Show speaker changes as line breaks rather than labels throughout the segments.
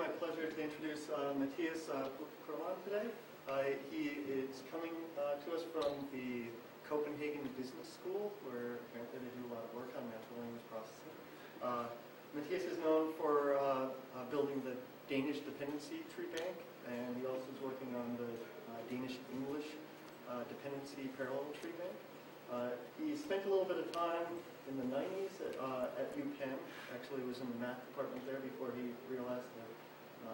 my pleasure to introduce Matthias Buch-Kromann today. He is coming to us from the Copenhagen Business School, where apparently they do a lot of work on natural language processing. Matthias is known for building the Danish dependency tree bank, and he also is working on the Danish-English dependency parallel tree bank. He spent a little bit of time in the 90s at UPenn. Actually was in the math department there before he realized that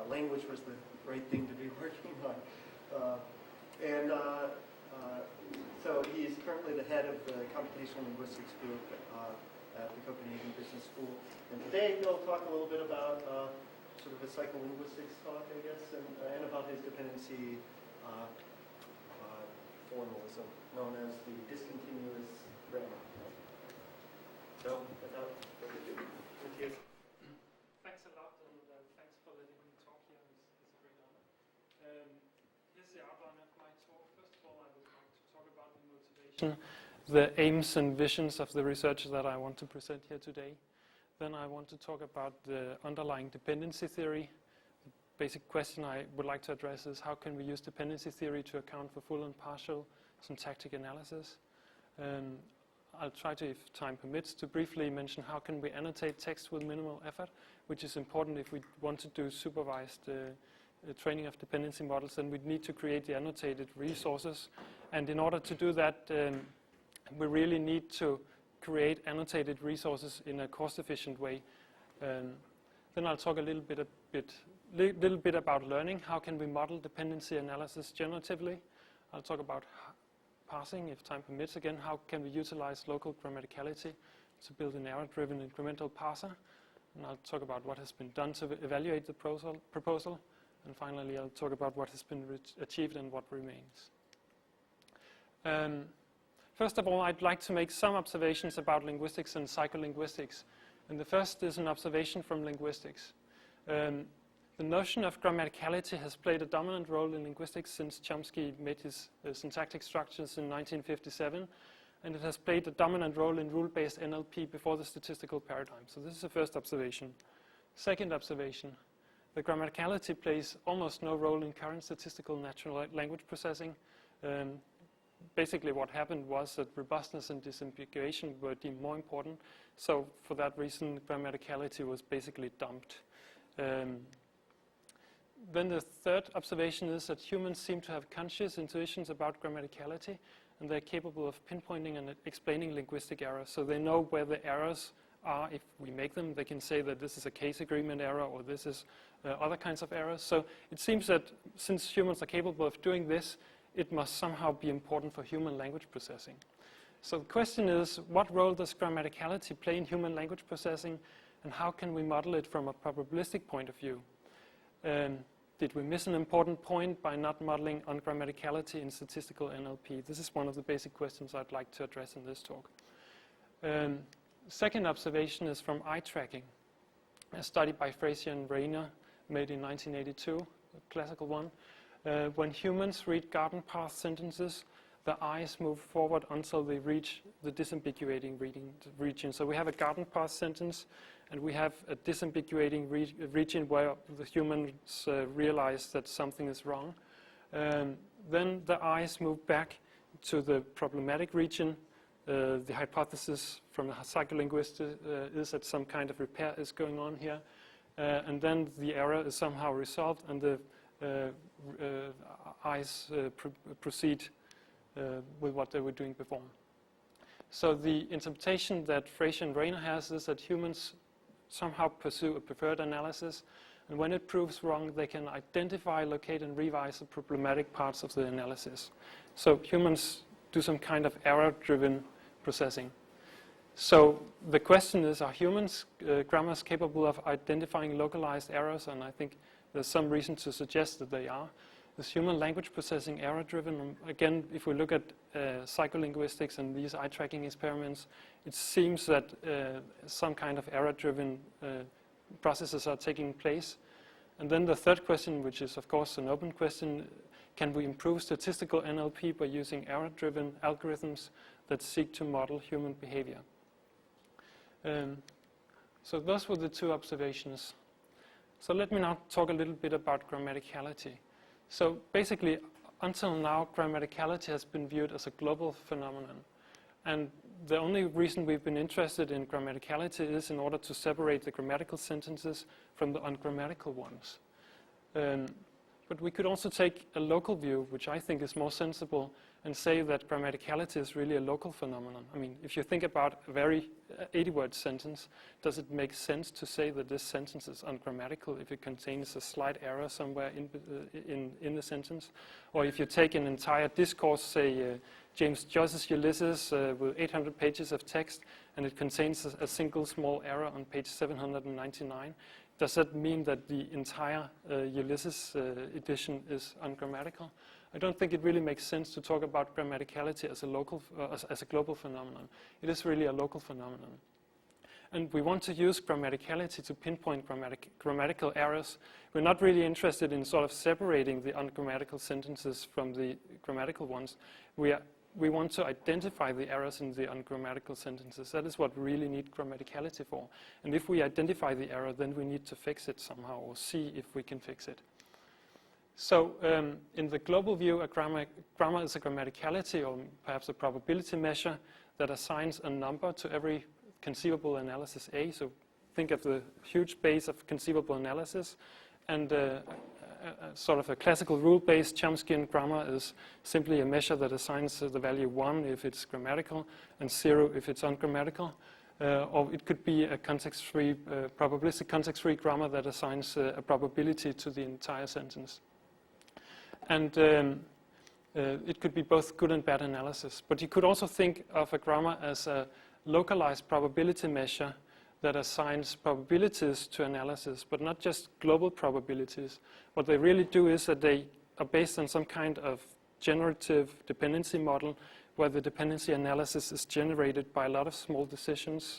language was the right thing to be working on. So he's currently the head of the Computational Linguistics group at the Copenhagen Business School. And today he'll talk a little bit about sort of a psycholinguistics talk, I guess, and about his dependency formalism, known as the discontinuous grammar. So, without further ado, Matthias.
Thanks a lot, and thanks for letting me talk here. It's a great honor. Here's the outline of my talk. First of all, I would like to talk about the motivation, the aims and visions of the research that I want to present here today. Then I want to talk about the underlying dependency theory. Basic question I would like to address is how can we use dependency theory to account for full and partial syntactic analysis. I'll try to, if time permits, to briefly mention how can we annotate text with minimal effort, which is important if we want to do supervised training of dependency models. Then we need to create the annotated resources, and in order to do that we really need to create annotated resources in a cost-efficient way. Then I'll talk a little bit about learning. How can we model dependency analysis generatively? I'll talk about parsing, if time permits. Again, how can we utilize local grammaticality to build an error-driven incremental parser? And I'll talk about what has been done to evaluate the proposal. And finally, I'll talk about what has been achieved and what remains. First of all, I'd like to make some observations about linguistics and psycholinguistics. And the first is an observation from linguistics. The notion of grammaticality has played a dominant role in linguistics since Chomsky made his syntactic structures in 1957, and it has played a dominant role in rule-based NLP before the statistical paradigm. So this is the first observation. Second observation, the grammaticality plays almost no role in current statistical natural language processing. Basically what happened was that robustness and disambiguation were deemed more important, so for that reason grammaticality was basically dumped. Then the third observation is that humans seem to have conscious intuitions about grammaticality, and they're capable of pinpointing and explaining linguistic errors. So they know where the errors are if we make them. They can say that this is a case agreement error or this is other kinds of errors. So it seems that since humans are capable of doing this, it must somehow be important for human language processing. So the question is, what role does grammaticality play in human language processing, and how can we model it from a probabilistic point of view? Did we miss an important point by not modeling on grammaticality in statistical NLP? This is one of the basic questions I'd like to address in this talk. Second observation is from eye tracking, a study by Frazier and Rayner made in 1982, a classical one. When humans read garden path sentences, the eyes move forward until they reach the disambiguating region. So we have a garden path sentence, and we have a disambiguating region where the humans realize that something is wrong. Then the eyes move back to the problematic region. The hypothesis from the psycholinguist is that some kind of repair is going on here. And then the error is somehow resolved, and the eyes proceed with what they were doing before. So the interpretation that Frazier and Rayner has is that humans somehow pursue a preferred analysis, and when it proves wrong, they can identify, locate, and revise the problematic parts of the analysis. So humans do some kind of error-driven processing. So the question is, are humans, grammars, capable of identifying localized errors? And I think there's some reason to suggest that they are. Is human language processing error-driven? Again, if we look at psycholinguistics and these eye-tracking experiments, it seems that some kind of error-driven processes are taking place. And then the third question, which is of course an open question, can we improve statistical NLP by using error-driven algorithms that seek to model human behavior? So those were the two observations. So let me now talk a little bit about grammaticality. So basically, until now, grammaticality has been viewed as a global phenomenon. And the only reason we've been interested in grammaticality is in order to separate the grammatical sentences from the ungrammatical ones. But we could also take a local view, which I think is more sensible, and say that grammaticality is really a local phenomenon. I mean, if you think about a very 80-word sentence, does it make sense to say that this sentence is ungrammatical if it contains a slight error somewhere in the sentence? Or if you take an entire discourse, say James Joyce's Ulysses with 800 pages of text, and it contains a single small error on page 799, does that mean that the entire Ulysses edition is ungrammatical? I don't think it really makes sense to talk about grammaticality as a local, as a global phenomenon. It is really a local phenomenon. And we want to use grammaticality to pinpoint grammatical errors. We're not really interested in sort of separating the ungrammatical sentences from the grammatical ones. We want to identify the errors in the ungrammatical sentences. That is what we really need grammaticality for. And if we identify the error, then we need to fix it somehow or see if we can fix it. So in the global view, grammar is a grammaticality or perhaps a probability measure that assigns a number to every conceivable analysis A. So think of the huge base of conceivable analysis, and sort of a classical rule-based Chomskyan grammar is simply a measure that assigns the value 1 if it's grammatical and 0 if it's ungrammatical. Or it could be a context-free, probabilistic context-free grammar that assigns a probability to the entire sentence. And it could be both good and bad analysis. But you could also think of a grammar as a localized probability measure that assigns probabilities to analysis, but not just global probabilities. What they really do is that they are based on some kind of generative dependency model where the dependency analysis is generated by a lot of small decisions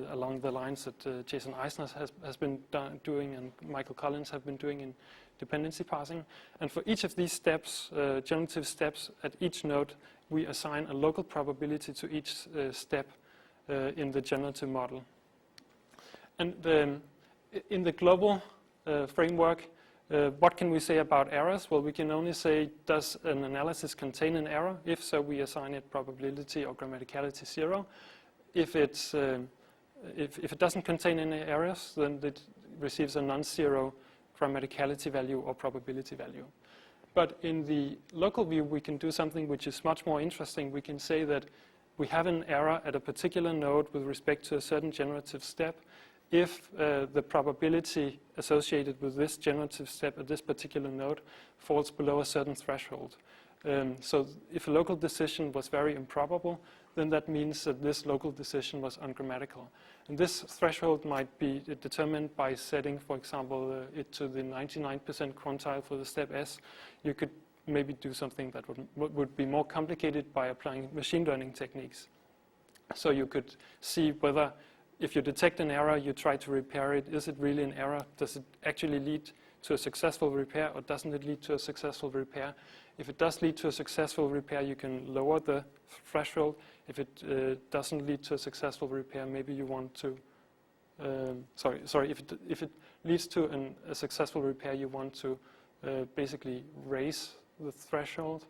along the lines that Jason Eisner has been doing and Michael Collins have been doing in dependency parsing. And for each of these steps, generative steps at each node, we assign a local probability to each step in the generative model. And in the global framework, what can we say about errors? Well, we can only say, does an analysis contain an error? If so, we assign it probability or grammaticality 0. If it doesn't contain any errors, then it receives a non-zero grammaticality value or probability value. But in the local view, we can do something which is much more interesting. We can say that we have an error at a particular node with respect to a certain generative step if the probability associated with this generative step at this particular node falls below a certain threshold. So if a local decision was very improbable, then that means that this local decision was ungrammatical. And this threshold might be determined by setting, for example, it to the 99% quantile for the step S. You could maybe do something that would be more complicated by applying machine learning techniques. So you could see whether, if you detect an error, you try to repair it. Is it really an error? Does it actually lead to a successful repair, or doesn't it lead to a successful repair? If it does lead to a successful repair, you can lower the threshold. If it doesn't lead to a successful repair, maybe you want to, if it leads to a successful repair, you want to basically raise the threshold.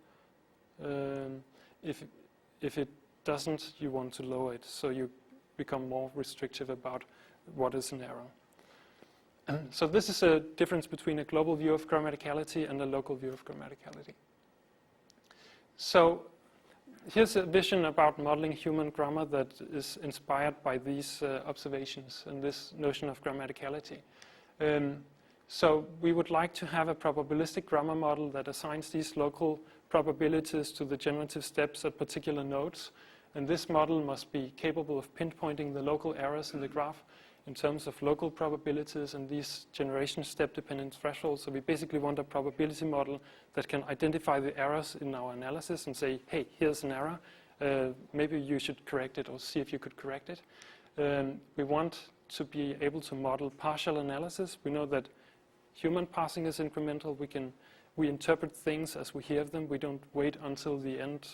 If it doesn't, you want to lower it, so you become more restrictive about what is an error. So this is a difference between a global view of grammaticality and a local view of grammaticality. So here's a vision about modeling human grammar that is inspired by these observations and this notion of grammaticality. So we would like to have a probabilistic grammar model that assigns these local probabilities to the generative steps at particular nodes. And this model must be capable of pinpointing the local errors in the graph in terms of local probabilities and these generation step-dependent thresholds. So we basically want a probability model that can identify the errors in our analysis and say, hey, here's an error. Maybe you should correct it or see if you could correct it. We want to be able to model partial analysis. We know that human parsing is incremental. We interpret things as we hear them. We don't wait until the end.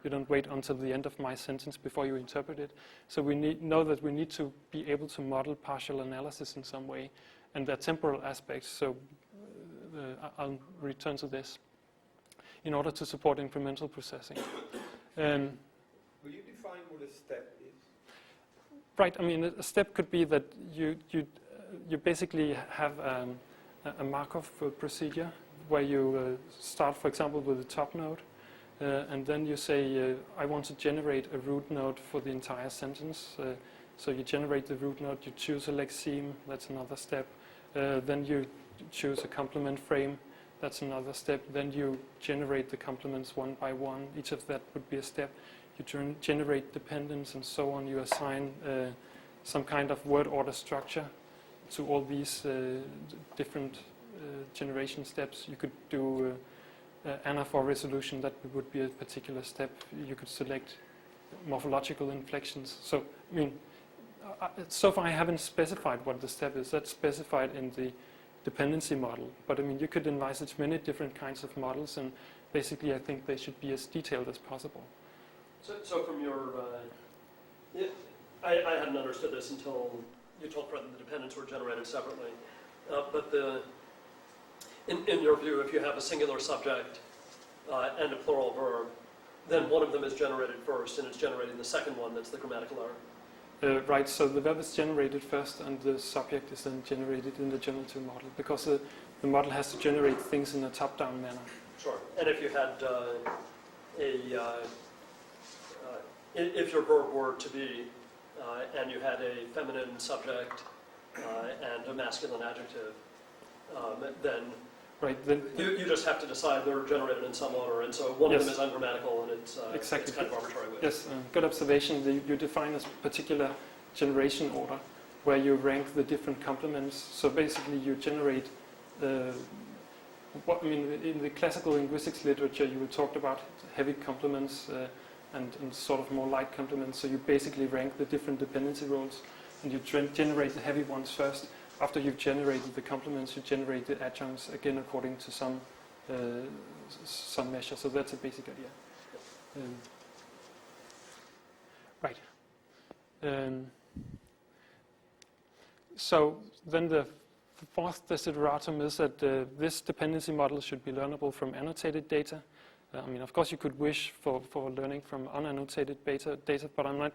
You don't wait until the end of my sentence before you interpret it. So we know that we need to be able to model partial analysis in some way. and their temporal aspects. So I'll return to this in order to support incremental processing.
Will you define what a step is?
Right. I mean, a step could be that you basically have a Markov procedure where you start, for example, with the top node, and then you say, I want to generate a root node for the entire sentence. So you generate the root node, you choose a lexeme, that's another step. Then you choose a complement frame, that's another step. Then you generate the complements one by one. Each of that would be a step. You generate dependence and so on. You assign some kind of word order structure to all these different generation steps. You could do anaphor resolution, that would be a particular step. You could select morphological inflections. So, I mean, so far I haven't specified what the step is. That's specified in the dependency model. But I mean, you could envisage many different kinds of models, and basically I think they should be as detailed as possible.
So from your, I hadn't understood this until you told Fred that the dependents were generated separately. But in your view, if you have a singular subject and a plural verb, then one of them is generated first, and it's generating the second one that's the grammatical error.
Right, so the verb is generated first, and the subject is then generated in the generative model, because the model has to generate things in a top-down manner.
Sure. And if you had if your verb were to be, and you had a feminine subject and a masculine adjective, then
right, then
you just have to decide they're generated in some order, and so one
yes.
of them is ungrammatical, and it's
exactly.
It's kind of arbitrary.
Yes, good observation. You define a particular generation order where you rank the different complements. So basically, you generate. What I mean, in the classical linguistics literature, you talked about heavy complements and sort of more light complements. So you basically rank the different dependency roles, and you generate the heavy ones first. After you've generated the complements, you generate the adjuncts again according to some measure. So that's a basic idea. Right. So then the fourth desideratum is that this dependency model should be learnable from annotated data. I mean, of course, you could wish for learning from unannotated data, but I'm not.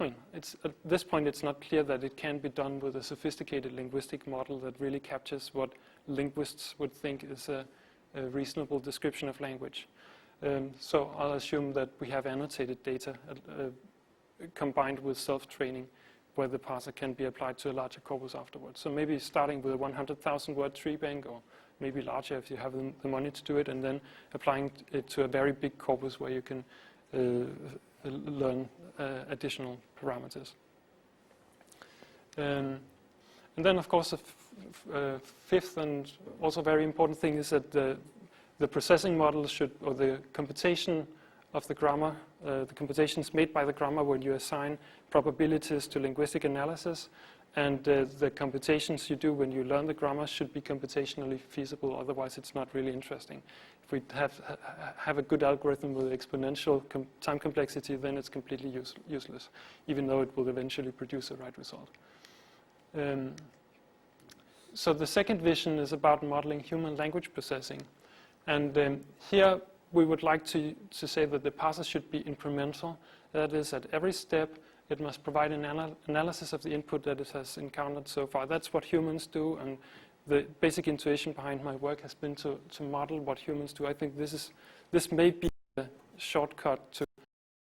I mean, at this point, it's not clear that it can be done with a sophisticated linguistic model that really captures what linguists would think is a reasonable description of language. So I'll assume that we have annotated data combined with self-training, where the parser can be applied to a larger corpus afterwards. So maybe starting with a 100,000 word tree bank, or maybe larger if you have the money to do it, and then applying it to a very big corpus where you can learn additional parameters. And then, of course, a fifth and also very important thing is that the processing model should, or the computation of the grammar, the computations made by the grammar when you assign probabilities to linguistic analysis, and the computations you do when you learn the grammar should be computationally feasible, otherwise it's not really interesting. If we have a good algorithm with exponential time complexity, then it's completely useless, even though it will eventually produce the right result. So the second vision is about modeling human language processing. And here we would like to say that the parser should be incremental. That is, at every step, it must provide an analysis of the input that it has encountered so far. That's what humans do, and the basic intuition behind my work has been to model what humans do. I think this may be a shortcut to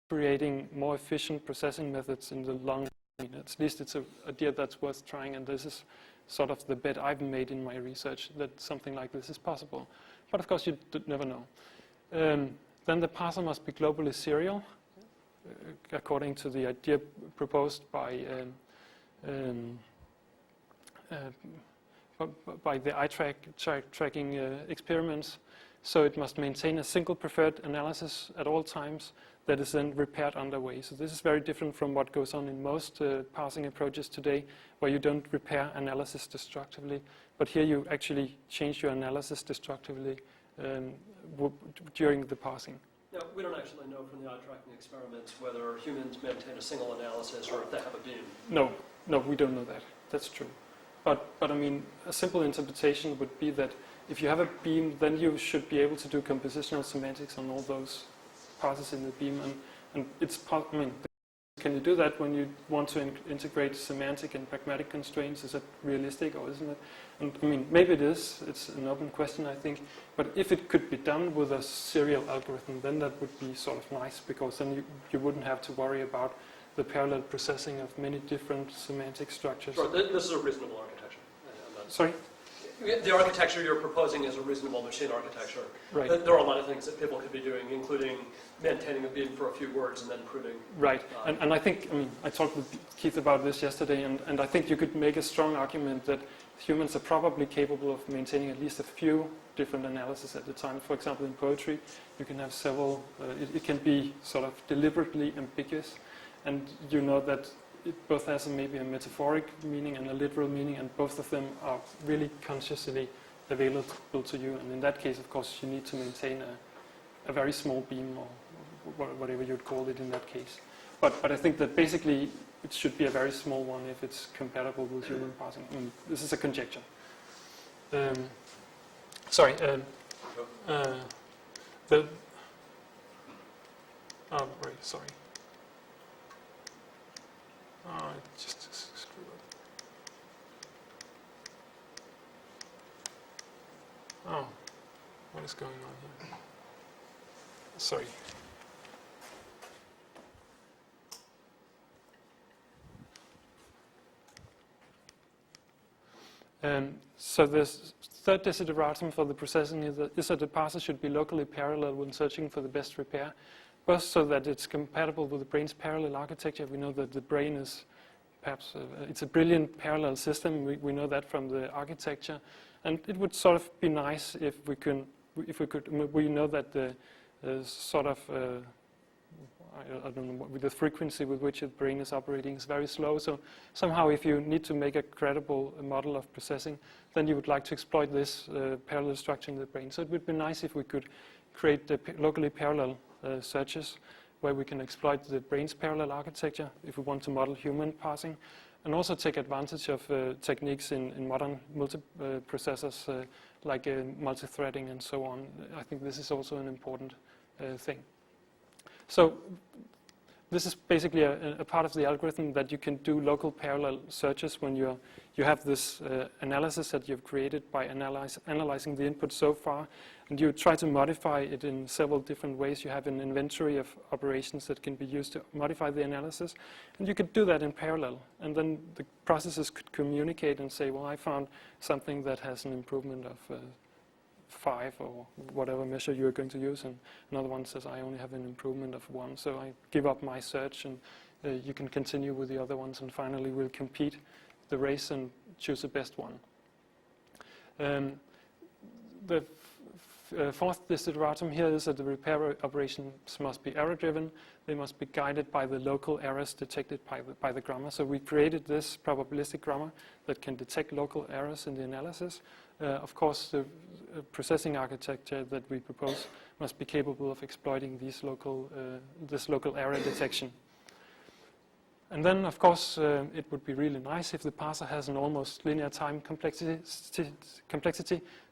creating more efficient processing methods in the long run. At least it's an idea that's worth trying, and this is sort of the bet I've made in my research that something like this is possible. But of course, you never know. Then the parser must be globally serial, according to the idea proposed by the eye tracking experiments. So it must maintain a single preferred analysis at all times that is then repaired underway. So this is very different from what goes on in most parsing approaches today, where you don't repair analysis destructively, but here you actually change your analysis destructively during the parsing.
Now, we don't actually know from the eye tracking experiments whether humans maintain a single analysis or if they have a beam.
No, we don't know that. That's true. But I mean, a simple interpretation would be that if you have a beam, then you should be able to do compositional semantics on all those passes in the beam. And it's I mean, can you do that when you want to integrate semantic and pragmatic constraints? Is it realistic or isn't it? And I mean, maybe it is. It's an open question, I think. But if it could be done with a serial algorithm, then that would be sort of nice, because then you wouldn't have to worry about the parallel processing of many different semantic structures.
Sure, this is a reasonable architecture.
Sorry?
The architecture you're proposing is a reasonable machine architecture.
Right.
There are a lot of things that people could be doing, including maintaining a beam for a few words and then proving.
Right. And I think, I mean, I talked with Keith about this yesterday, and I think you could make a strong argument that humans are probably capable of maintaining at least a few different analyses at a time. For example, in poetry, you can have several, it can be sort of deliberately ambiguous, and you know that it both has maybe a metaphoric meaning and a literal meaning, and both of them are really consciously available to you. And in that case, of course, you need to maintain a very small beam, or whatever you'd call it in that case. But I think that basically it should be a very small one if it's compatible with human parsing. I mean, this is a conjecture. Sorry. Right, sorry. I just screwed up. Oh, what is going on here? Sorry. So the third desideratum for the processing is that the parser should be locally parallel when searching for the best repair, both so that it's compatible with the brain's parallel architecture. We know that the brain is perhaps it's a brilliant parallel system. We know that from the architecture, and it would sort of be nice if we could. We know that the sort of I don't know, with the frequency with which the brain is operating is very slow. So somehow, if you need to make a credible model of processing, then you would like to exploit this parallel structure in the brain. So it would be nice if we could create the locally parallel searches where we can exploit the brain's parallel architecture if we want to model human parsing, and also take advantage of techniques in modern multiprocessors like multi-threading and so on. I think this is also an important thing. So this is basically a part of the algorithm that you can do local parallel searches when you have this analysis that you've created by analyzing the input so far, and you try to modify it in several different ways. You have an inventory of operations that can be used to modify the analysis, and you could do that in parallel. And then the processes could communicate and say, well, I found something that has an improvement of 5 or whatever measure you're going to use, and another one says I only have an improvement of 1, so I give up my search, and you can continue with the other ones, and finally we'll compete the race and choose the best one. The fourth desideratum here is that the repair operations must be error-driven. They must be guided by the local errors detected by the grammar. So we created this probabilistic grammar that can detect local errors in the analysis. Of course, the processing architecture that we propose must be capable of exploiting these this local error detection. And then, of course, it would be really nice if the parser has an almost linear time complexity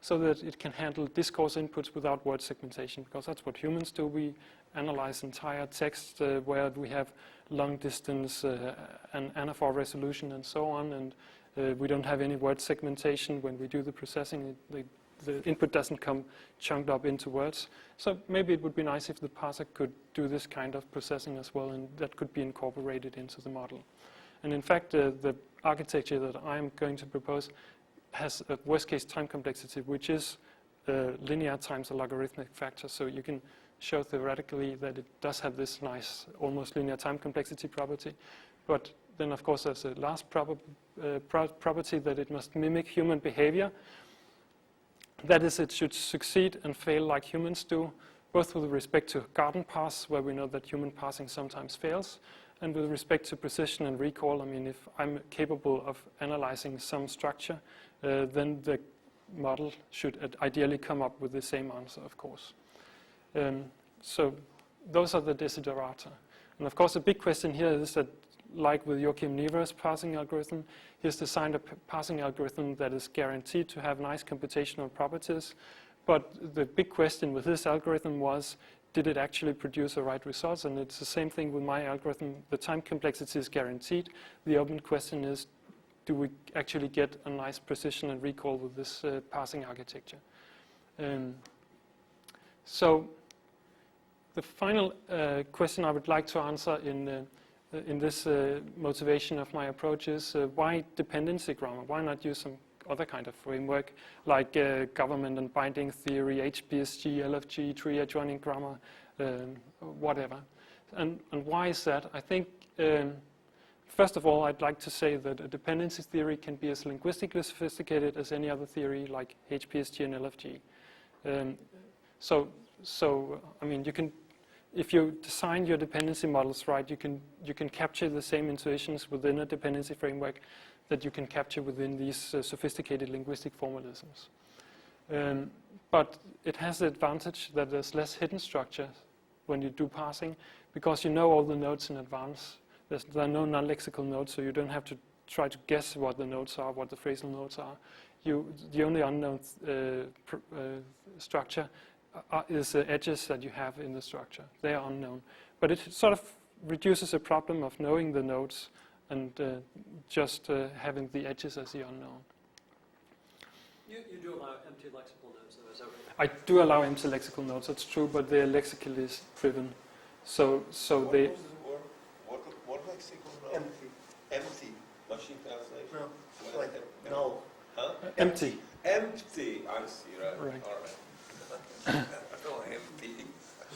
so that it can handle discourse inputs without word segmentation, because that's what humans do. We analyze entire text where we have long distance and anaphor resolution and so on, and we don't have any word segmentation when we do the processing. The input doesn't come chunked up into words. So maybe it would be nice if the parser could do this kind of processing as well, and that could be incorporated into the model. And in fact, the architecture that I'm going to propose has a worst-case time complexity, which is linear times a logarithmic factor. So you can show theoretically that it does have this nice, almost linear time complexity property. But then, of course, there's a last property that it must mimic human behavior. That is, it should succeed and fail like humans do, both with respect to garden parse, where we know that human parsing sometimes fails, and with respect to precision and recall. I mean, if I'm capable of analyzing some structure, then the model should ideally come up with the same answer, of course. So those are the desiderata. And of course, the big question here is that like with Joachim Never's parsing algorithm, he's designed a parsing algorithm that is guaranteed to have nice computational properties. But the big question with his algorithm was, did it actually produce the right results? And it's the same thing with my algorithm. The time complexity is guaranteed. The open question is, do we actually get a nice precision and recall with this parsing architecture? So the final question I would like to answer in this motivation of my approach is why dependency grammar? Why not use some other kind of framework like government and binding theory, HPSG, LFG, tree adjoining grammar, whatever? And why is that? I think, first of all, I'd like to say that a dependency theory can be as linguistically sophisticated as any other theory like HPSG and LFG. So I mean, you can, if you design your dependency models right, you can capture the same intuitions within a dependency framework that you can capture within these sophisticated linguistic formalisms. But it has the advantage that there's less hidden structure when you do parsing, because you know all the nodes in advance. There are no non-lexical nodes, so you don't have to try to guess what the nodes are, what the phrasal nodes are. The only unknown structure is the edges that you have in the structure. They are unknown. But it sort of reduces the problem of knowing the nodes and just having the edges as the unknown.
You do allow empty lexical nodes, though, is that
I
right?
do allow empty lexical nodes, that's true, but they're lexically driven. So they...
What lexical node?
Empty.
Empty. Machine translation?
No, like null.
Huh?
Empty.
Empty. I see, right.
Right.
All right. Oh, empty.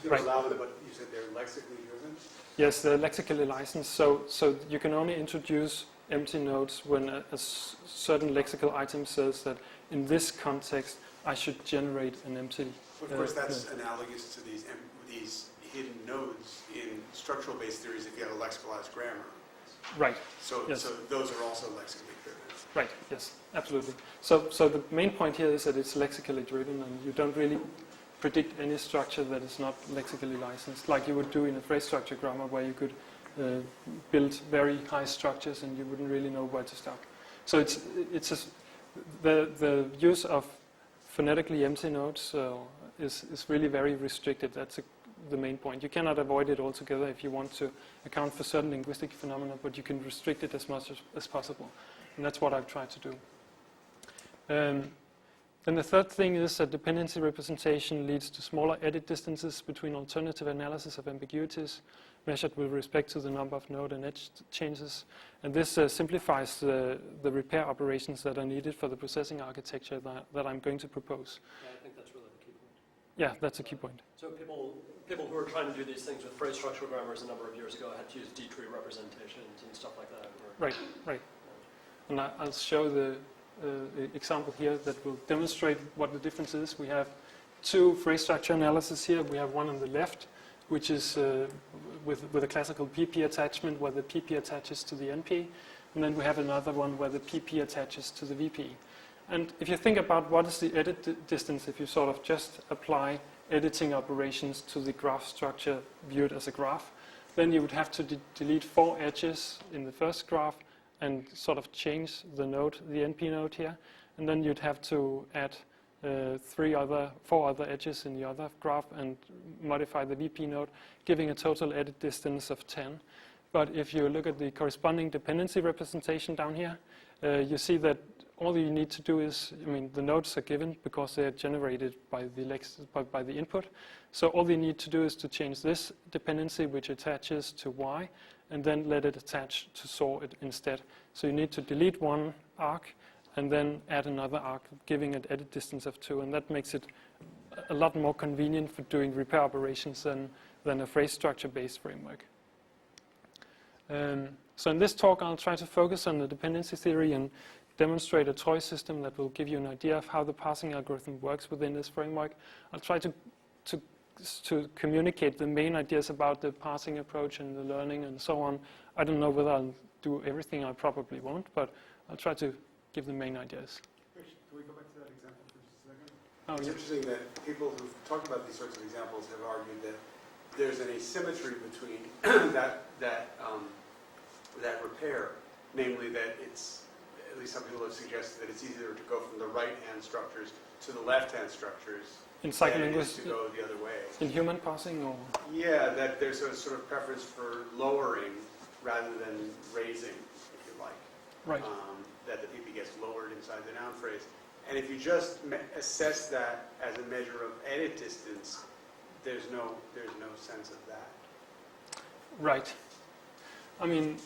You
Right.
allow it, but you said they're lexically driven?
Yes, they're lexically licensed, so you can only introduce empty nodes when a certain lexical item says that in this context I should generate an empty.
Of course, that's analogous to these hidden nodes in structural-based theories if you have a lexicalized grammar.
Right.
So,
Yes.
so those are also lexically driven.
Right. Yes. Absolutely. So the main point here is that it's lexically driven, and you don't really predict any structure that is not lexically licensed, like you would do in a phrase structure grammar, where you could build very high structures and you wouldn't really know where to stop. So the use of phonetically empty nodes is really very restricted. That's the main point. You cannot avoid it altogether if you want to account for certain linguistic phenomena, but you can restrict it as much as possible. And that's what I've tried to do. Then the third thing is that dependency representation leads to smaller edit distances between alternative analysis of ambiguities measured with respect to the number of node and edge changes. And this simplifies the repair operations that are needed for the processing architecture that I'm going to propose.
Yeah, I think that's really the key point.
Yeah, that's a key point.
So people who were trying to do these things with phrase structural grammars a number of years ago had to use D-tree representations and stuff like that.
Right. And I'll show the example here that will demonstrate what the difference is. We have two phrase structure analysis here. We have one on the left, which is with a classical PP attachment, where the PP attaches to the NP. And then we have another one where the PP attaches to the VP. And if you think about what is the edit distance, if you sort of just apply editing operations to the graph structure viewed as a graph, then you would have to delete 4 edges in the first graph and sort of change the node, the NP node here. And then you'd have to add 4 other edges in the other graph and modify the VP node, giving a total edit distance of 10. But if you look at the corresponding dependency representation down here, you see that all you need to do is, the nodes are given because they are generated by the input. So all you need to do is to change this dependency, which attaches to Y, and then let it attach to SAW it instead. So you need to delete one arc and then add another arc, giving an edit distance of 2. And that makes it a lot more convenient for doing repair operations than a phrase structure-based framework. So in this talk, I'll try to focus on the dependency theory and demonstrate a toy system that will give you an idea of how the parsing algorithm works within this framework. I'll try to communicate the main ideas about the parsing approach and the learning and so on. I don't know whether I'll do everything. I probably won't, but I'll try to give the main ideas.
Can we go back to that example for just a second?
Oh,
It's
yeah.
interesting that people who've talked about these sorts of examples have argued that there's an asymmetry between that repair. Namely that it's, at least some people have suggested that it's easier to go from the right-hand structures to the left-hand structures
In
than it is
psycholinguistics,
to go the other way.
in human parsing, or
Yeah, that there's a sort of preference for lowering rather than raising, if you like.
right?
That the PP gets lowered inside the noun phrase. And if you just assess that as a measure of edit distance, there's no sense of that.
Right. I mean,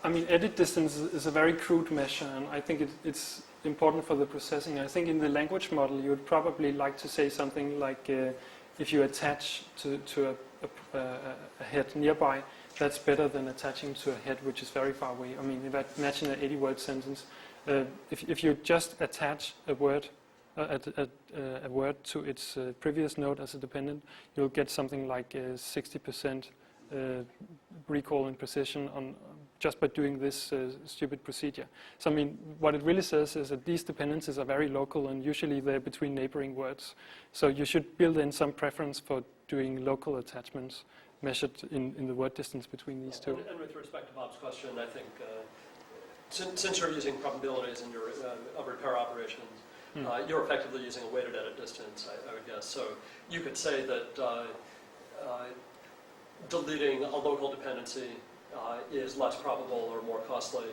edit distance is a very crude measure, and I think it's important for the processing. I think in the language model, you would probably like to say something like, if you attach to a head nearby, that's better than attaching to a head which is very far away. I mean, if I imagine an 80-word sentence, if you just attach a word to its previous node as a dependent, you'll get something like 60% recall and precision on just by doing this stupid procedure. So I mean, what it really says is that these dependencies are very local, and usually they're between neighboring words. So you should build in some preference for doing local attachments measured in the word distance between these two.
And with respect to Bob's question, I think since you're using probabilities in your of repair operations, you're effectively using a weighted edit distance, I would guess. So you could say that deleting a local dependency is less probable or more costly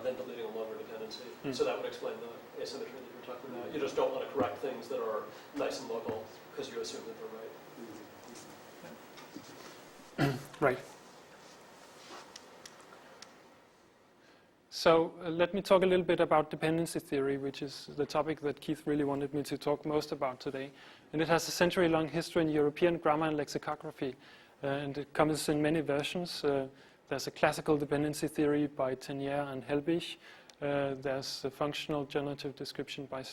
than deleting a longer dependency. So that would explain the asymmetry that you're talking about. You just don't want to correct things that are nice and local because you assume that they're right.
Right. So let me talk a little bit about dependency theory, which is the topic that Keith really wanted me to talk most about today. And it has a century-long history in European grammar and lexicography. And it comes in many versions. There's a classical dependency theory by Tenier and Helbig. There's a functional generative description by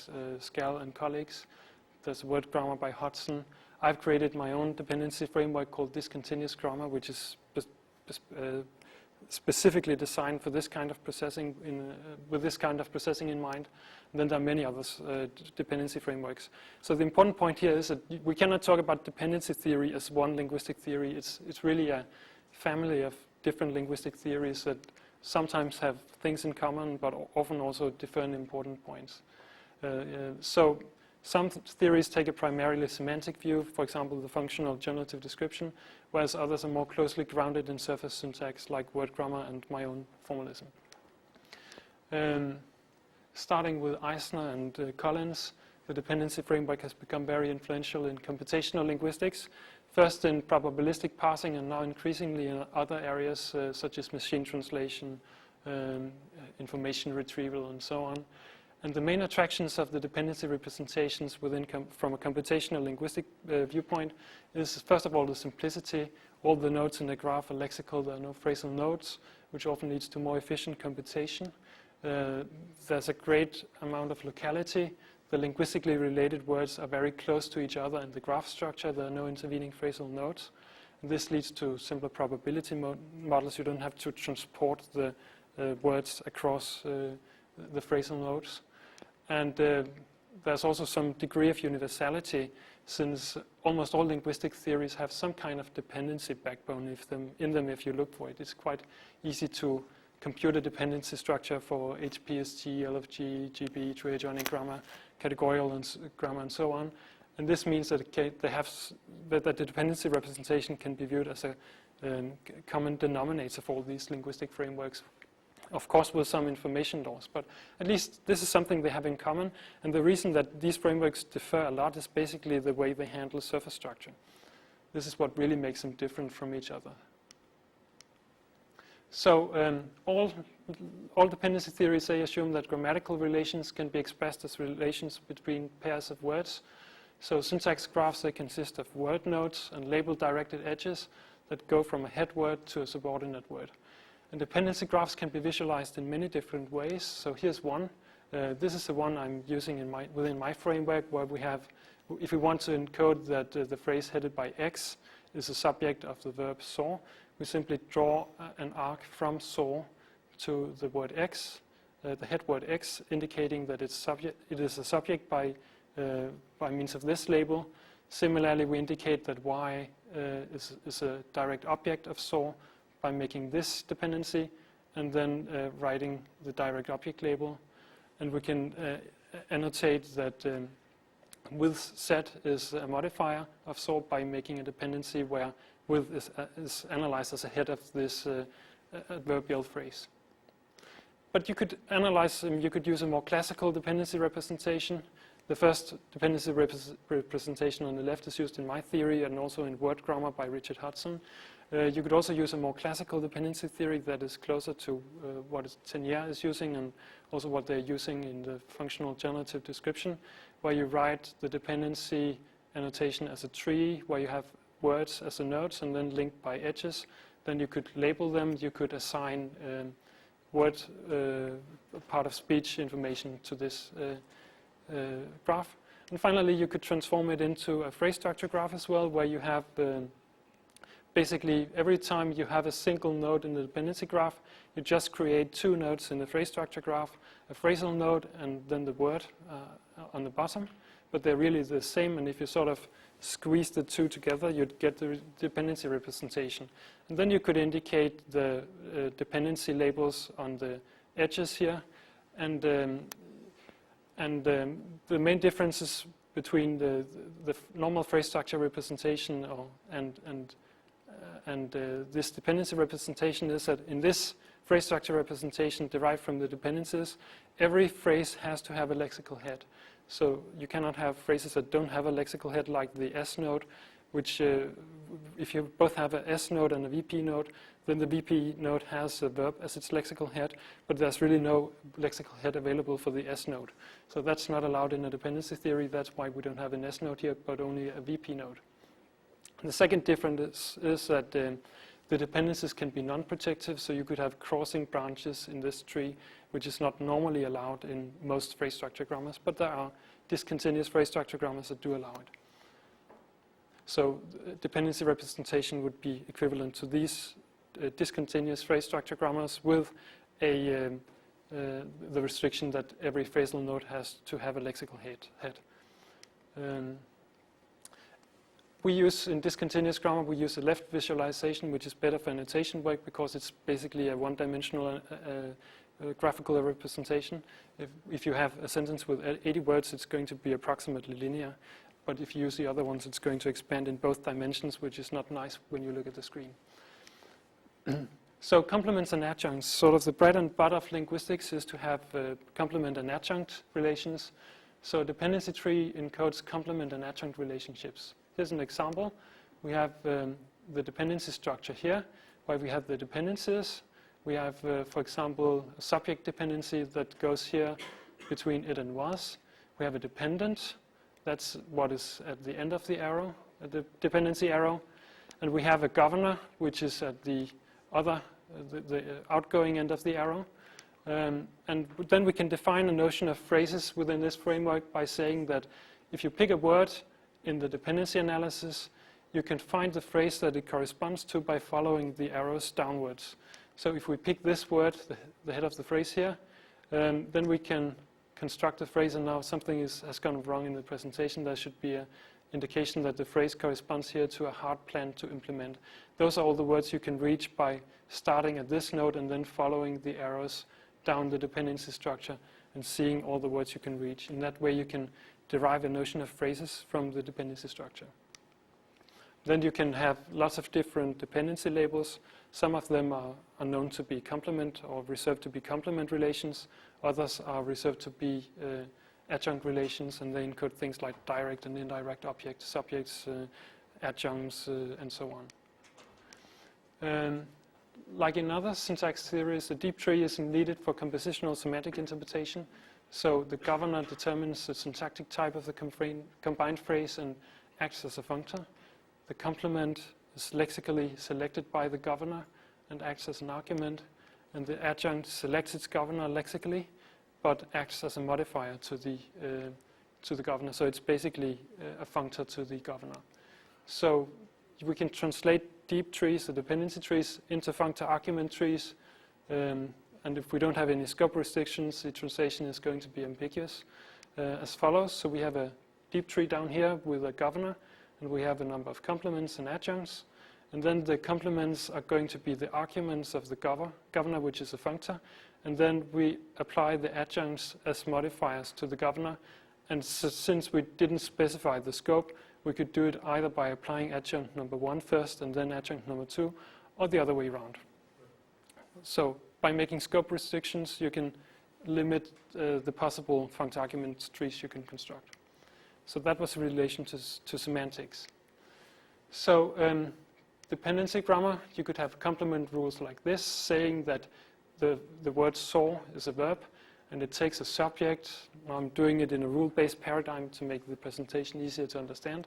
Skell and colleagues. There's a word grammar by Hodgson. I've created my own dependency framework called discontinuous grammar, which is specifically designed for this kind of processing, with this kind of processing in mind. And then there are many other dependency frameworks. So the important point here is that we cannot talk about dependency theory as one linguistic theory. It's really a family of different linguistic theories that sometimes have things in common, but often also differ in important points. So some theories take a primarily semantic view, for example, the functional generative description, whereas others are more closely grounded in surface syntax, like word grammar and my own formalism. Starting with Eisner and Collins, the dependency framework has become very influential in computational linguistics, first in probabilistic parsing and now increasingly in other areas such as machine translation, information retrieval, and so on. And the main attractions of the dependency representations from a computational linguistic viewpoint is, first of all, the simplicity. All the nodes in the graph are lexical. There are no phrasal nodes, which often leads to more efficient computation. There's a great amount of locality. The linguistically related words are very close to each other in the graph structure. There are no intervening phrasal nodes. And this leads to simpler probability models. You don't have to transport the words across the phrasal nodes. And there's also some degree of universality, since almost all linguistic theories have some kind of dependency backbone in them if you look for it. It's quite easy to compute a dependency structure for HPSG, LFG, GB, triadionic grammar, categorical grammar, and so on. And this means that that the dependency representation can be viewed as a common denominator for all these linguistic frameworks. Of course, with some information loss, but at least this is something they have in common. And the reason that these frameworks differ a lot is basically the way they handle surface structure. This is what really makes them different from each other. So all dependency theories, they assume that grammatical relations can be expressed as relations between pairs of words. So syntax graphs, they consist of word nodes and label-directed edges that go from a head word to a subordinate word. And dependency graphs can be visualized in many different ways. So here's one. This is the one I'm using within my framework, where we have, if we want to encode that the phrase headed by X is a subject of the verb saw, we simply draw an arc from saw to the word X, the head word X, indicating that it is a subject by means of this label. Similarly, we indicate that y is a direct object of SOR by making this dependency and then writing the direct object label. And we can annotate that with set is a modifier of SOR by making a dependency where with is analyzed as a head of this adverbial phrase. But you could analyze, you could use a more classical dependency representation. The first dependency representation on the left is used in my theory and also in word grammar by Richard Hudson. You could also use a more classical dependency theory that is closer to what Tenier is using and also what they're using in the functional generative description, where you write the dependency annotation as a tree, where you have words as the nodes and then linked by edges. Then you could label them, you could assign word part of speech information to this graph. And finally, you could transform it into a phrase structure graph as well, where you have basically every time you have a single node in the dependency graph, you just create two nodes in the phrase structure graph, a phrasal node and then the word on the bottom. But they're really the same, and if you sort of squeeze the two together, you'd get the dependency representation. And then you could indicate the dependency labels on the edges here. And the main differences between the normal phrase structure representation and this dependency representation is that in this phrase structure representation derived from the dependencies, every phrase has to have a lexical head. So you cannot have phrases that don't have a lexical head like the S node, which if you both have a S node and a VP node, then the VP node has a verb as its lexical head, but there's really no lexical head available for the S node. So that's not allowed in a dependency theory. That's why we don't have an S node here, but only a VP node. The second difference is that the dependencies can be non-protective, so you could have crossing branches in this tree, which is not normally allowed in most phrase structure grammars, but there are discontinuous phrase structure grammars that do allow it. So dependency representation would be equivalent to these discontinuous phrase structure grammars with the restriction that every phrasal node has to have a lexical head. We use, in discontinuous grammar, we use a left visualization, which is better for annotation work because it's basically a one-dimensional graphical representation. If you have a sentence with 80 words, it's going to be approximately linear. But if you use the other ones, it's going to expand in both dimensions, which is not nice when you look at the screen. So complements and adjuncts. Sort of the bread and butter of linguistics is to have complement and adjunct relations. So a dependency tree encodes complement and adjunct relationships. Here's an example. We have the dependency structure here, where we have the dependencies. We have, for example, a subject dependency that goes here between it and was. We have a dependent. That's what is at the end of the arrow, the dependency arrow. And we have a governor, which is at the other, the outgoing end of the arrow. And then we can define a notion of phrases within this framework by saying that if you pick a word in the dependency analysis, you can find the phrase that it corresponds to by following the arrows downwards. So if we pick this word, the head of the phrase here, then we can construct the phrase, and now something has gone wrong in the presentation. There should be an indication that the phrase corresponds here to a hard plan to implement. Those are all the words you can reach by starting at this node and then following the arrows down the dependency structure and seeing all the words you can reach. In that way, you can derive a notion of phrases from the dependency structure. Then you can have lots of different dependency labels. Some of them are known to be complement or reserved to be complement relations. Others are reserved to be adjunct relations, and they encode things like direct and indirect objects, subjects, adjuncts, and so on. Like in other syntax theories, a deep tree is needed for compositional semantic interpretation. So the governor determines the syntactic type of the combined phrase and acts as a functor. The complement is lexically selected by the governor and acts as an argument. And the adjunct selects its governor lexically, but acts as a modifier to the governor. So it's basically a functor to the governor. So we can translate deep trees, the dependency trees, into functor argument trees. And if we don't have any scope restrictions, the translation is going to be ambiguous as follows. So we have a deep tree down here with a governor, and we have a number of complements and adjuncts. And then the complements are going to be the arguments of the governor, which is a functor. And then we apply the adjuncts as modifiers to the governor. And so since we didn't specify the scope, we could do it either by applying adjunct number 1 first and then adjunct number 2, or the other way around. So by making scope restrictions, you can limit the possible functor argument trees you can construct. So that was in relation to semantics. So dependency grammar, you could have complement rules like this, saying that the word saw is a verb, and it takes a subject. I'm doing it in a rule-based paradigm to make the presentation easier to understand.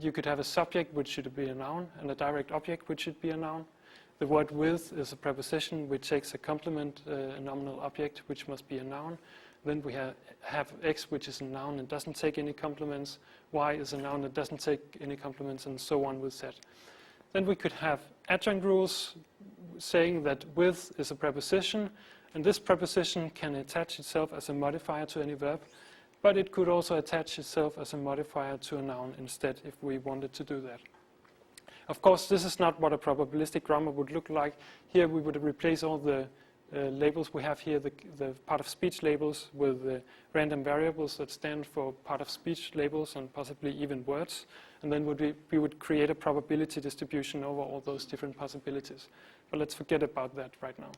You could have a subject, which should be a noun, and a direct object, which should be a noun. The word with is a preposition, which takes a complement, a nominal object, which must be a noun. Then we have X, which is a noun and doesn't take any complements. Y is a noun that doesn't take any complements, and so on with Z. Then we could have adjunct rules saying that with is a preposition, and this preposition can attach itself as a modifier to any verb, but it could also attach itself as a modifier to a noun instead if we wanted to do that. Of course, this is not what a probabilistic grammar would look like. Here we would replace all the labels we have here, the part of speech labels, with random variables that stand for part of speech labels and possibly even words. And then we would create a probability distribution over all those different possibilities. But let's forget about that right now.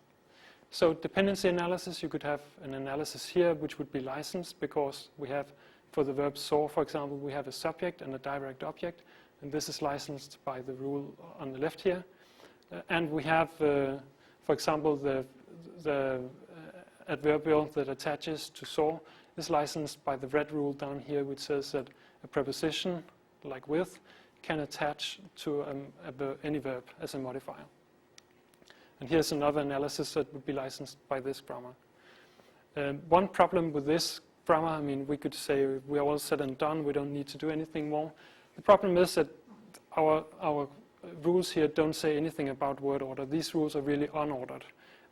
So dependency analysis, you could have an analysis here which would be licensed because we have, for the verb saw, for example, we have a subject and a direct object. And this is licensed by the rule on the left here. And we have, for example, the adverbial that attaches to saw is licensed by the red rule down here, which says that a preposition, like with, can attach to any verb as a modifier. And here's another analysis that would be licensed by this grammar. One problem with this grammar, I mean, we could say we're all said and done, we don't need to do anything more. The problem is that our rules here don't say anything about word order. These rules are really unordered,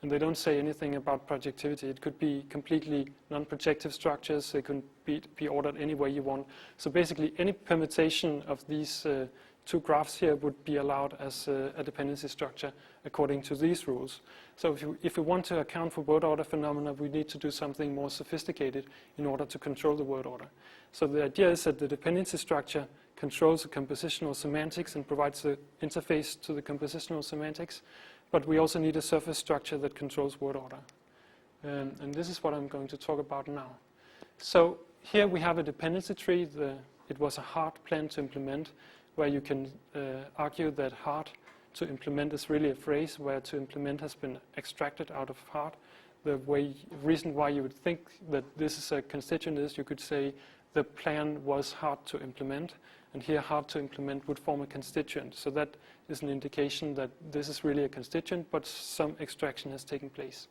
and they don't say anything about projectivity. It could be completely non-projective structures. They could be ordered any way you want. So basically, any permutation of these two graphs here would be allowed as a dependency structure according to these rules. So if we want to account for word order phenomena, we need to do something more sophisticated in order to control the word order. So the idea is that the dependency structure controls the compositional semantics and provides the interface to the compositional semantics, but we also need a surface structure that controls word order. And this is what I'm going to talk about now. So here we have a dependency tree. It was a hard plan to implement, where you can argue that hard to implement is really a phrase, where to implement has been extracted out of hard. The reason why you would think that this is a constituent is you could say the plan was hard to implement, and here hard to implement would form a constituent. So that is an indication that this is really a constituent, but some extraction has taken place.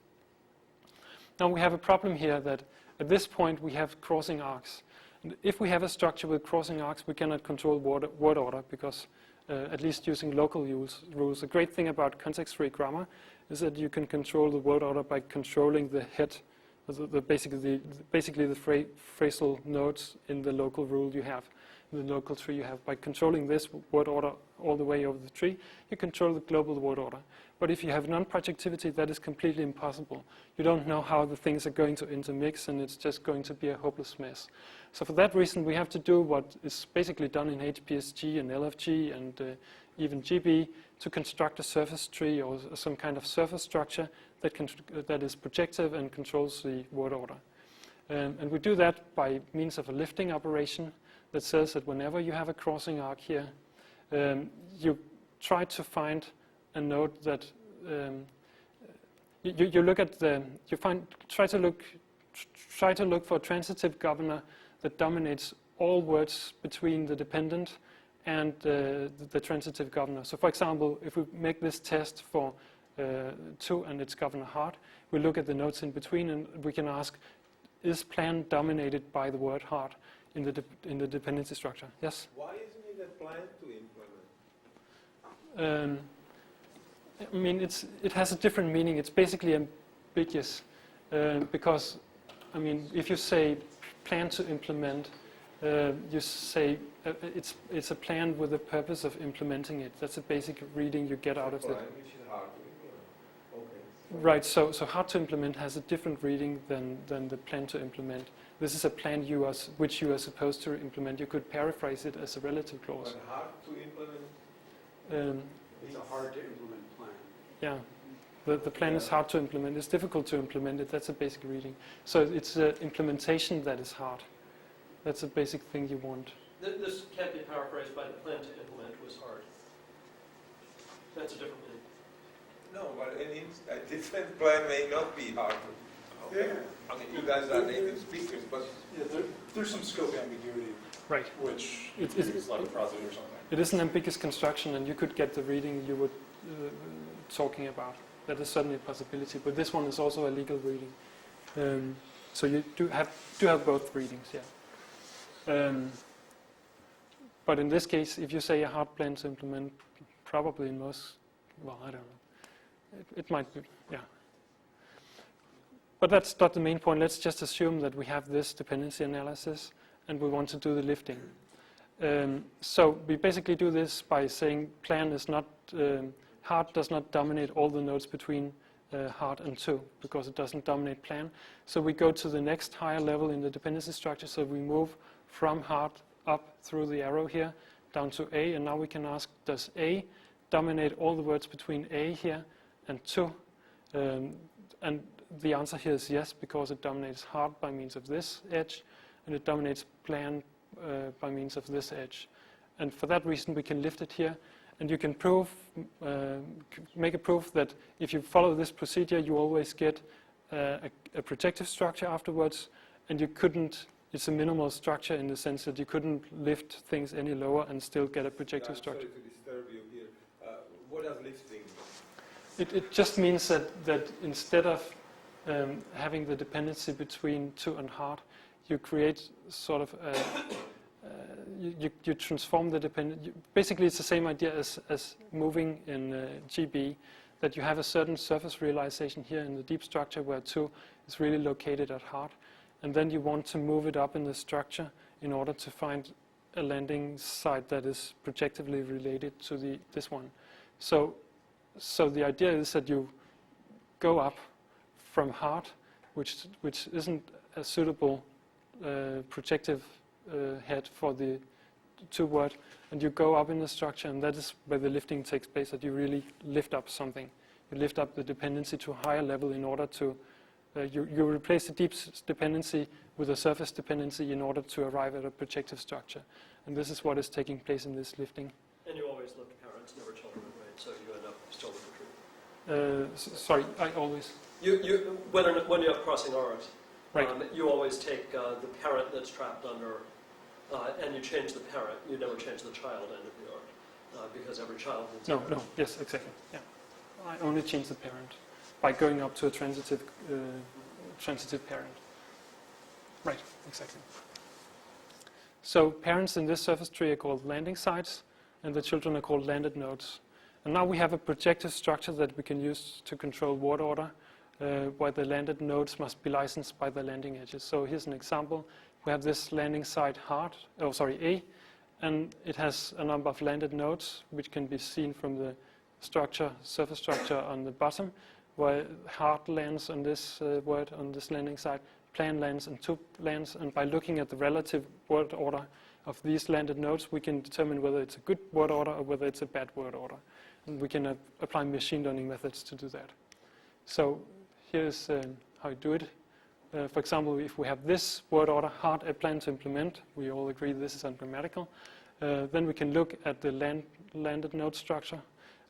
Now we have a problem here that at this point we have crossing arcs. And if we have a structure with crossing arcs, we cannot control word order because at least using local rules. The great thing about context-free grammar is that you can control the word order by controlling the head, basically the phrasal nodes in the local rule you have, the local tree you have. By controlling this word order all the way over the tree, you control the global word order. But if you have non-projectivity, that is completely impossible. You don't know how the things are going to intermix, and it's just going to be a hopeless mess. So for that reason, we have to do what is basically done in HPSG and LFG and even GB to construct a surface tree or some kind of surface structure that is projective and controls the word order. And we do that by means of a lifting operation that says that whenever you have a crossing arc here, you try to find a node that you look at try to look for a transitive governor that dominates all words between the dependent and the transitive governor. So for example, if we make this test for 2 and its governor hard, we look at the nodes in between and we can ask, is plan dominated by the word hard in the dependency structure? Yes?
Why isn't it a plan to implement?
I mean, it has a different meaning. It's basically ambiguous because, I mean, if you say plan to implement, you say it's a plan with the purpose of implementing it. That's a basic reading you get out of it.
Which is hard to implement. Okay.
Right, so hard to implement has a different reading than the plan to implement. This is a plan which you are supposed to implement. You could paraphrase it as a relative clause.
But hard to implement?
It's a hard to implement plan.
Yeah, the plan is hard to implement. It's difficult to implement it. That's a basic reading. So it's the implementation that is hard. That's a basic thing you want.
This can't be paraphrased by the plan to implement was hard. That's a different meaning.
No, but a different plan may not be hard.
Yeah.
I mean, you guys are native speakers, but
Yeah, there's some scope ambiguity,
Right.
which
It
is like a prosit or something.
It is an ambiguous construction, and you could get the reading you were talking about. That is certainly a possibility, but this one is also a legal reading. So you do have both readings, yeah. But in this case, if you say a hard plan to implement, probably in most, well, I don't know. It might be, yeah. But that's not the main point. Let's just assume that we have this dependency analysis, and we want to do the lifting. So we basically do this by saying plan is not, hard does not dominate all the nodes between hard and 2, because it doesn't dominate plan. So we go to the next higher level in the dependency structure, so we move from hard up through the arrow here, down to A, and now we can ask, does A dominate all the words between A here and 2? And the answer here is yes, because it dominates hard by means of this edge, and it dominates plan by means of this edge. And for that reason, we can lift it here, and you can prove, make a proof that if you follow this procedure, you always get a projective structure afterwards, and you couldn't, it's a minimal structure in the sense that you couldn't lift things any lower and still get a projective structure.
Sorry to disturb you here. What does lifting mean?
It just means that instead of having the dependency between 2 and hard, you create sort of you transform the dependency. Basically, it's the same idea as moving in GB, that you have a certain surface realization here in the deep structure where 2 is really located at hard, and then you want to move it up in the structure in order to find a landing site that is projectively related to this one. So the idea is that you go up from hard, which isn't a suitable projective head for the 2 word, and you go up in the structure, and that is where the lifting takes place, that you really lift up something. You lift up the dependency to a higher level in order to, you replace the deep dependency with a surface dependency in order to arrive at a projective structure. And this is what is taking place in this lifting.
And you always lift parents, never children, right? So you end up still with the truth.
Sorry, I always...
When you're crossing R's,
Right.
You always take the parent that's trapped under, and you change the parent. You never change the child end of the arc, because every child needs a parent.
Yes, exactly. Yeah, I only change the parent by going up to a transitive parent. Right, exactly. So parents in this surface tree are called landing sites, and the children are called landed nodes. And now we have a projective structure that we can use to control word order, where the landed nodes must be licensed by the landing edges. So here's an example. We have this landing site A, and it has a number of landed nodes, which can be seen from the surface structure on the bottom, where hard lands on this word on this landing site, plan lands, and 2 lands. And by looking at the relative word order of these landed nodes, we can determine whether it's a good word order or whether it's a bad word order. And we can apply machine learning methods to do that. So here's how you do it. For example, if we have this word order, hard, a plan to implement, we all agree this is ungrammatical, then we can look at the landed node structure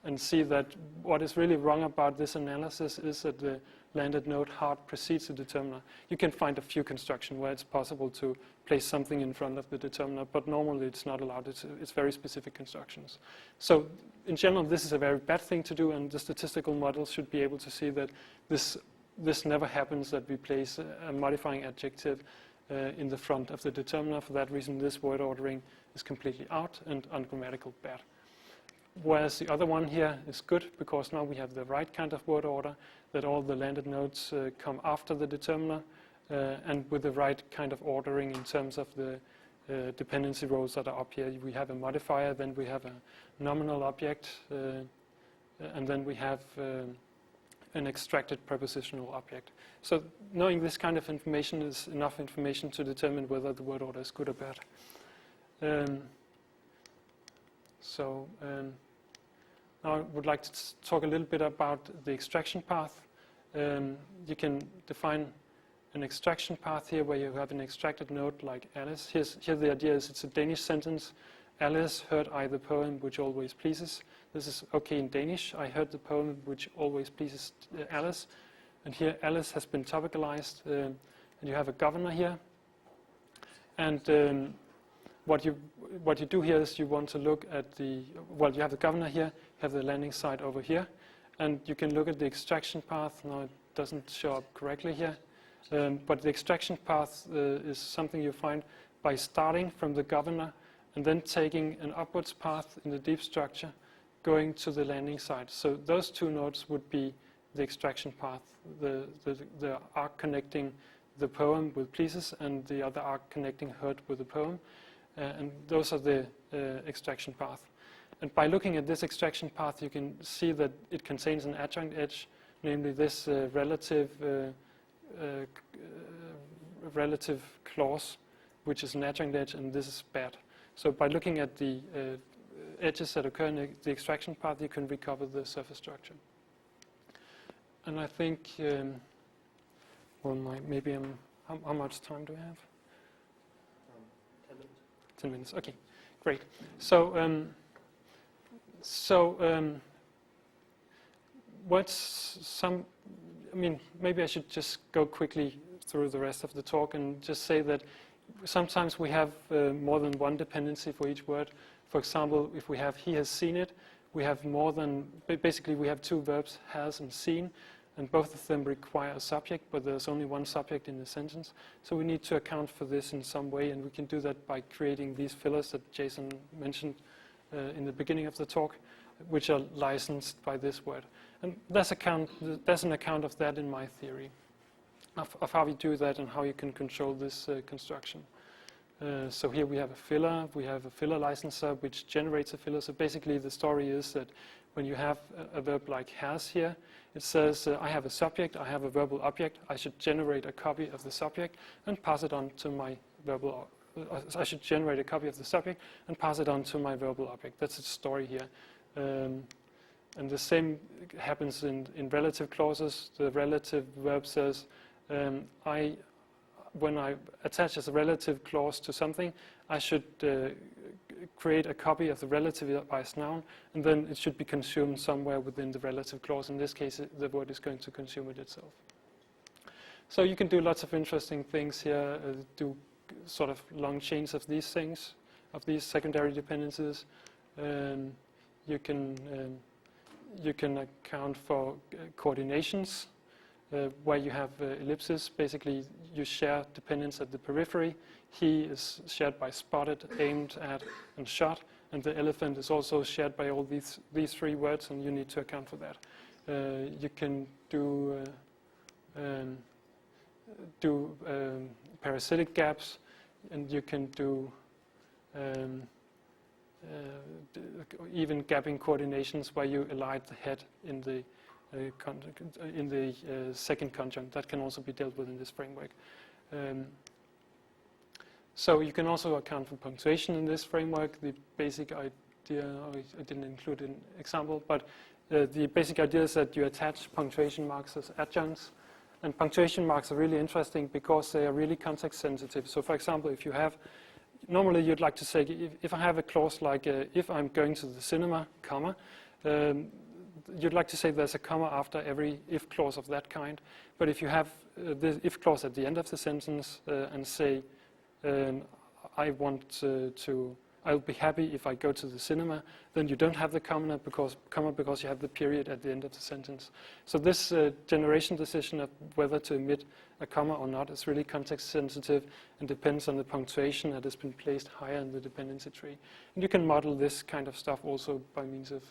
and see that what is really wrong about this analysis is that the landed node hard precedes the determiner. You can find a few constructions where it's possible to place something in front of the determiner, but normally it's not allowed. It's very specific constructions. So in general, this is a very bad thing to do, and the statistical models should be able to see that this never happens, that we place a modifying adjective in the front of the determiner. For that reason, this word ordering is completely out and ungrammatical bad. Whereas the other one here is good, because now we have the right kind of word order, that all the landed nodes come after the determiner, and with the right kind of ordering in terms of the dependency rows that are up here. We have a modifier, then we have a nominal object, and then we have an extracted prepositional object. So knowing this kind of information is enough information to determine whether the word order is good or bad. Now I would like to talk a little bit about the extraction path. You can define an extraction path here where you have an extracted node like Alice. Here the idea is it's a Danish sentence. Alice heard I the poem which always pleases. This is okay in Danish. I heard the poem which always pleases Alice. And here Alice has been topicalized. And you have a governor here. And what you do here is you want to look at you have the governor here, you have the landing site over here. And you can look at the extraction path. Now it doesn't show up correctly here. But the extraction path is something you find by starting from the governor and then taking an upwards path in the deep structure going to the landing site. So those two nodes would be the extraction path, the arc connecting the poem with pleases and the other arc connecting heard with the poem. And those are the extraction path. And by looking at this extraction path, you can see that it contains an adjunct edge, namely this relative clause, which is an adjunct edge, and this is bad. So by looking at the edges that occur in the extraction path, you can recover the surface structure. And I think, maybe how much time do we have?
10 minutes.
10 minutes, okay, great. So, maybe I should just go quickly through the rest of the talk and just say that sometimes we have more than one dependency for each word. For example, if we have he has seen it, we have basically we have two verbs, has and seen, and both of them require a subject, but there's only one subject in the sentence. So we need to account for this in some way, and we can do that by creating these fillers that Jason mentioned in the beginning of the talk, which are licensed by this word. And there's an account of that in my theory, of how we do that and how you can control this construction. So here we have a filler licenser which generates a filler. So basically the story is that when you have a verb like has here, it says I have a subject, I have a verbal object, I should generate a copy of the subject and pass it on to my verbal I should generate a copy of the subject and pass it on to my verbal object. That's the story here. And the same happens in relative clauses. The relative verb says, when I attach as a relative clause to something, I should create a copy of the relative biased noun, and then it should be consumed somewhere within the relative clause. In this case, the word is going to consume it itself. So you can do lots of interesting things here, do sort of long chains of these things, of these secondary dependencies. You can account for coordinations where you have ellipses. Basically, you share dependence at the periphery. He is shared by spotted, aimed at, and shot. And the elephant is also shared by all these three words, and you need to account for that. You can do parasitic gaps, and you can do even gapping coordinations where you elide the head in the second conjunct. That can also be dealt with in this framework. So you can also account for punctuation in this framework. The basic idea, I didn't include an example, but the basic idea is that you attach punctuation marks as adjuncts. And punctuation marks are really interesting because they are really context sensitive. So for example, if you have, normally you'd like to say, if I have a clause like, if I'm going to the cinema, comma, you'd like to say there's a comma after every if clause of that kind. But if you have the if clause at the end of the sentence and say, I'll be happy if I go to the cinema, then you don't have the comma because you have the period at the end of the sentence. So this generation decision of whether to omit a comma or not is really context sensitive and depends on the punctuation that has been placed higher in the dependency tree. And you can model this kind of stuff also by means of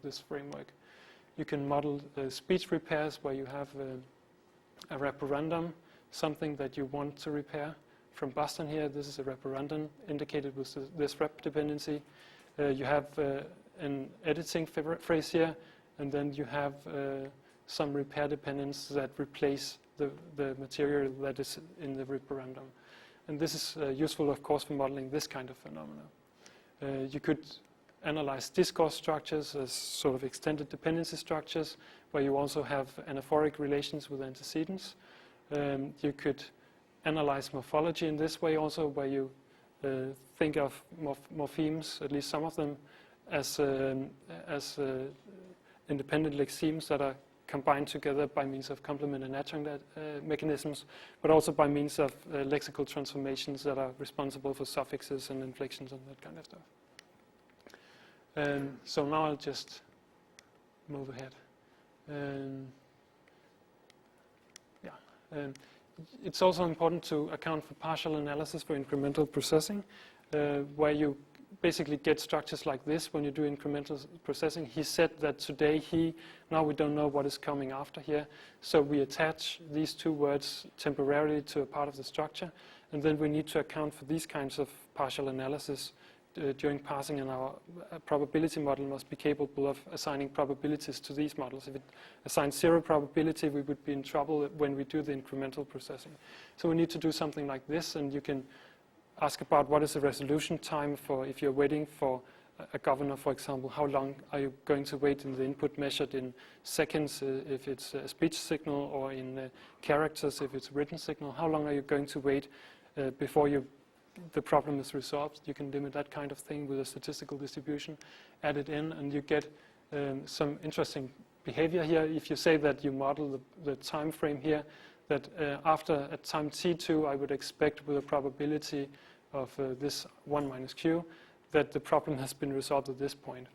this framework. You can model speech repairs where you have a referendum, something that you want to repair. from Boston here. This is a referendum indicated with this rep dependency. You have an editing phrase here, and then you have some repair dependence that replace the material that is in the referendum. And this is useful, of course, for modeling this kind of phenomena. You could analyze discourse structures as sort of extended dependency structures, where you also have anaphoric relations with antecedents. You could analyze morphology in this way also, where you think of morphemes, at least some of them, as independent lexemes that are combined together by means of complement and adjunct mechanisms, but also by means of lexical transformations that are responsible for suffixes and inflections and that kind of stuff. So now I'll just move ahead. It's also important to account for partial analysis for incremental processing, where you basically get structures like this when you do incremental processing. He said that today now we don't know what is coming after here, so we attach these two words temporarily to a part of the structure, and then we need to account for these kinds of partial analysis during parsing, and our probability model must be capable of assigning probabilities to these models. If it assigns 0 probability, we would be in trouble when we do the incremental processing. So we need to do something like this, and you can ask about what is the resolution time for if you're waiting for a governor, for example. How long are you going to wait in the input measured in seconds if it's a speech signal, or in characters if it's a written signal? How long are you going to wait before the problem is resolved? You can limit that kind of thing with a statistical distribution, add it in, and you get some interesting behavior here. If you say that you model the time frame here, that after at time t2, I would expect with a probability of this 1 minus q, that the problem has been resolved at this point.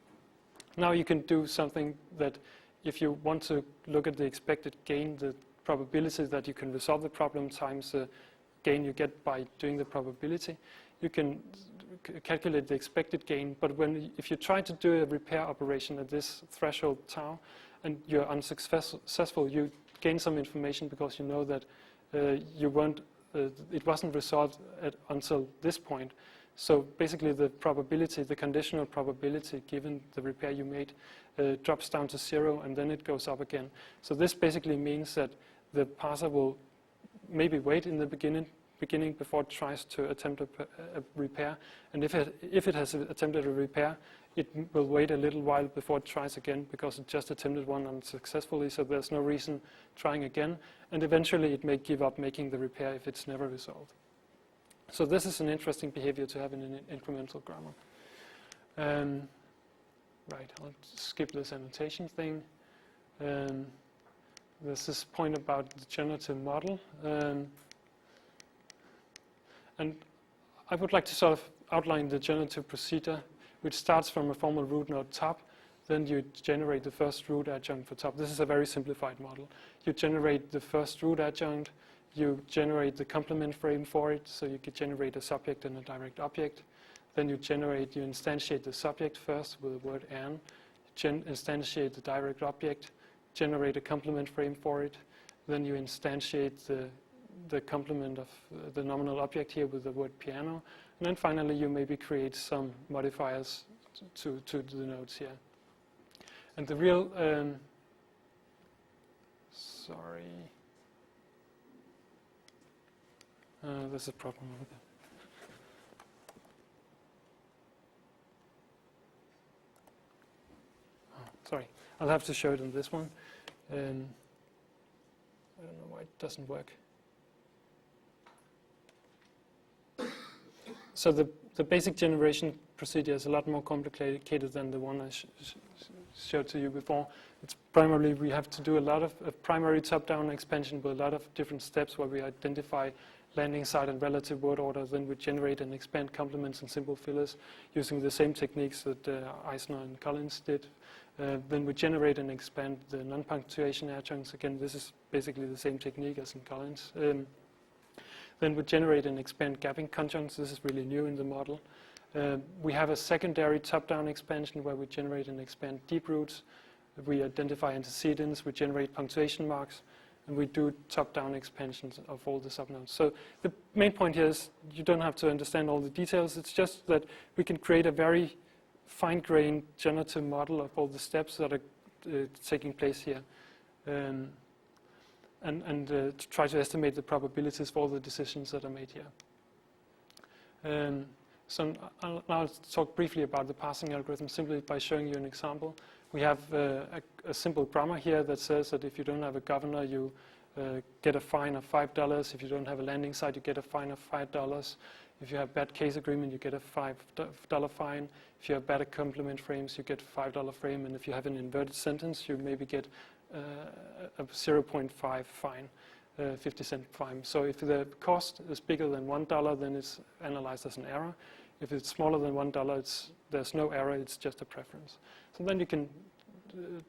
Now you can do something that if you want to look at the expected gain, the probability that you can resolve the problem times the gain you get by doing the probability, you can calculate the expected gain. But if you try to do a repair operation at this threshold tau and you're unsuccessful, you gain some information because you know that it wasn't resolved until this point. So basically the probability, the conditional probability given the repair you made drops down to 0, and then it goes up again. So this basically means that the parser will maybe wait in the beginning before it tries to attempt a repair. And if it has attempted a repair, it will wait a little while before it tries again, because it just attempted one unsuccessfully, so there's no reason trying again. And eventually it may give up making the repair if it's never resolved. So this is an interesting behavior to have in an incremental grammar. Right, I'll skip this annotation thing. There's this point about the generative model. And I would like to sort of outline the generative procedure, which starts from a formal root node top. Then you generate the first root adjunct for top. This is a very simplified model. You generate the first root adjunct. You generate the complement frame for it, so you could generate a subject and a direct object. Then you instantiate the subject first with the word and, instantiate the direct object, generate a complement frame for it. Then you instantiate the complement of the nominal object here with the word piano. And then finally you maybe create some modifiers to the nodes here. And the real, there's a problem with it. Sorry, I'll have to show it on this one. I don't know why it doesn't work. So the basic generation procedure is a lot more complicated than the one I showed to you before. It's primarily, we have to do a lot of primary top-down expansion with a lot of different steps where we identify landing site and relative word order. Then we generate and expand complements and simple fillers using the same techniques that Eisner and Collins did. Then we generate and expand the non-punctuation adjuncts. Again, this is basically the same technique as in Collins. Then we generate and expand gapping conjuncts. This is really new in the model. We have a secondary top-down expansion where we generate and expand deep roots. We identify antecedents. We generate punctuation marks. and we do top-down expansions of all the subnodes. So the main point here is you don't have to understand all the details. It's just that we can create a very fine-grained generative model of all the steps that are taking place here, and to try to estimate the probabilities for all the decisions that are made here. So I'll now talk briefly about the parsing algorithm simply by showing you an example. We have a simple grammar here that says that if you don't have a governor, you get a fine of $5. If you don't have a landing site, you get a fine of $5. If you have bad case agreement, you get a $5 fine. If you have bad complement frames, you get a $5 frame. And if you have an inverted sentence, you maybe get a 0.5 fine, 50-cent fine. So if the cost is bigger than $1, then it's analyzed as an error. If it's smaller than $1, there's no error, it's just a preference. So then you can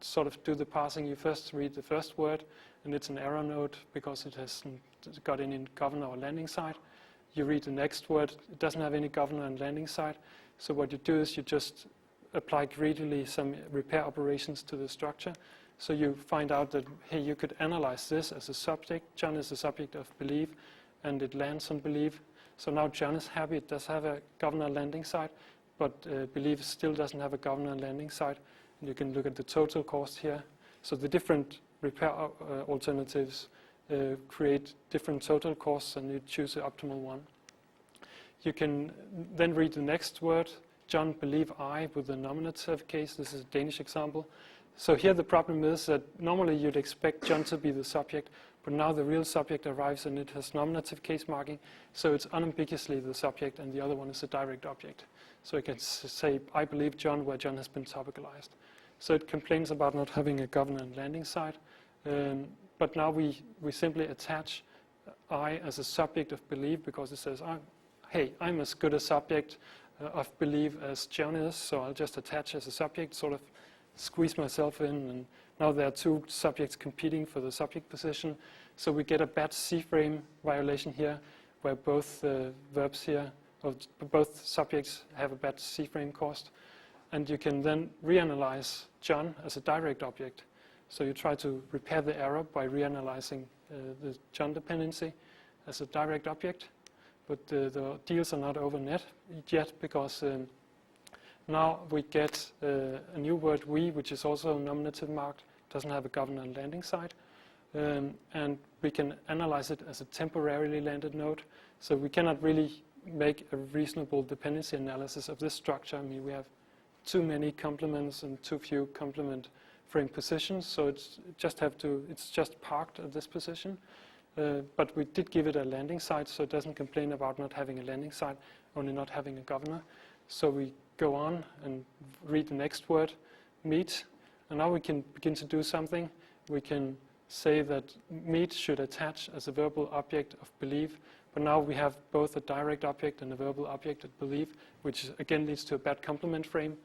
sort of do the parsing. You first read the first word, and it's an error node because it hasn't got any governor or landing site. You read the next word, it doesn't have any governor and landing site. So what you do is you just apply greedily some repair operations to the structure. So you find out that, hey, you could analyze this as a subject. John is the subject of believe, and it lands on believe. So now John is happy. It does have a governor landing site, but believe still doesn't have a governor landing site. And you can look at the total cost here. So the different repair alternatives create different total costs, and you choose the optimal one. You can then read the next word, John believe I, with the nominative case. This is a Danish example. So here the problem is that normally you'd expect John to be the subject, but now the real subject arrives and it has nominative case marking, so it's unambiguously the subject, and the other one is a direct object. So you can say, I believe John, where John has been topicalized. So it complains about not having a governor and landing site, but now we simply attach I as a subject of believe because it says, hey, I'm as good a subject of believe as John is, so I'll just attach as a subject, sort of squeeze myself in, and now there are two subjects competing for the subject position. So we get a bad C-frame violation here, where both verbs here, or both subjects have a bad C-frame cost. And you can then reanalyze John as a direct object. So you try to repair the error by reanalyzing the John dependency as a direct object. But the deals are not over yet because now we get a new word we, which is also nominative marked, doesn't have a governor and landing site. And we can analyze it as a temporarily landed node. So we cannot really make a reasonable dependency analysis of this structure. I mean, we have too many complements and too few complement frame positions, so it's just parked at this position. But we did give it a landing site, so it doesn't complain about not having a landing site, only not having a governor. So we go on and read the next word, meet, and now we can begin to do something. We can say that meet should attach as a verbal object of believe, but now we have both a direct object and a verbal object of believe, which again leads to a bad complement frame.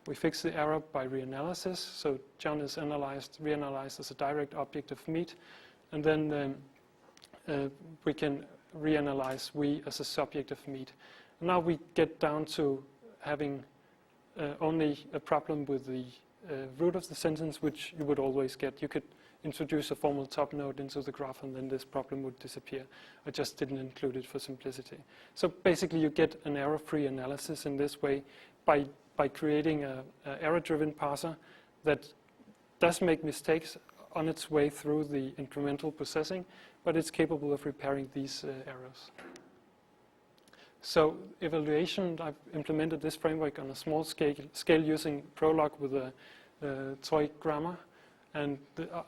We fix the error by reanalysis, so John is reanalyzed as a direct object of meet, and then we can reanalyze we as a subject of meet. Now we get down to having only a problem with the root of the sentence, which you would always get. You could introduce a formal top node into the graph, and then this problem would disappear. I just didn't include it for simplicity. So basically you get an error-free analysis in this way by creating an error-driven parser that does make mistakes on its way through the incremental processing, but it's capable of repairing these errors. So evaluation, I've implemented this framework on a small scale using Prolog with a toy grammar. And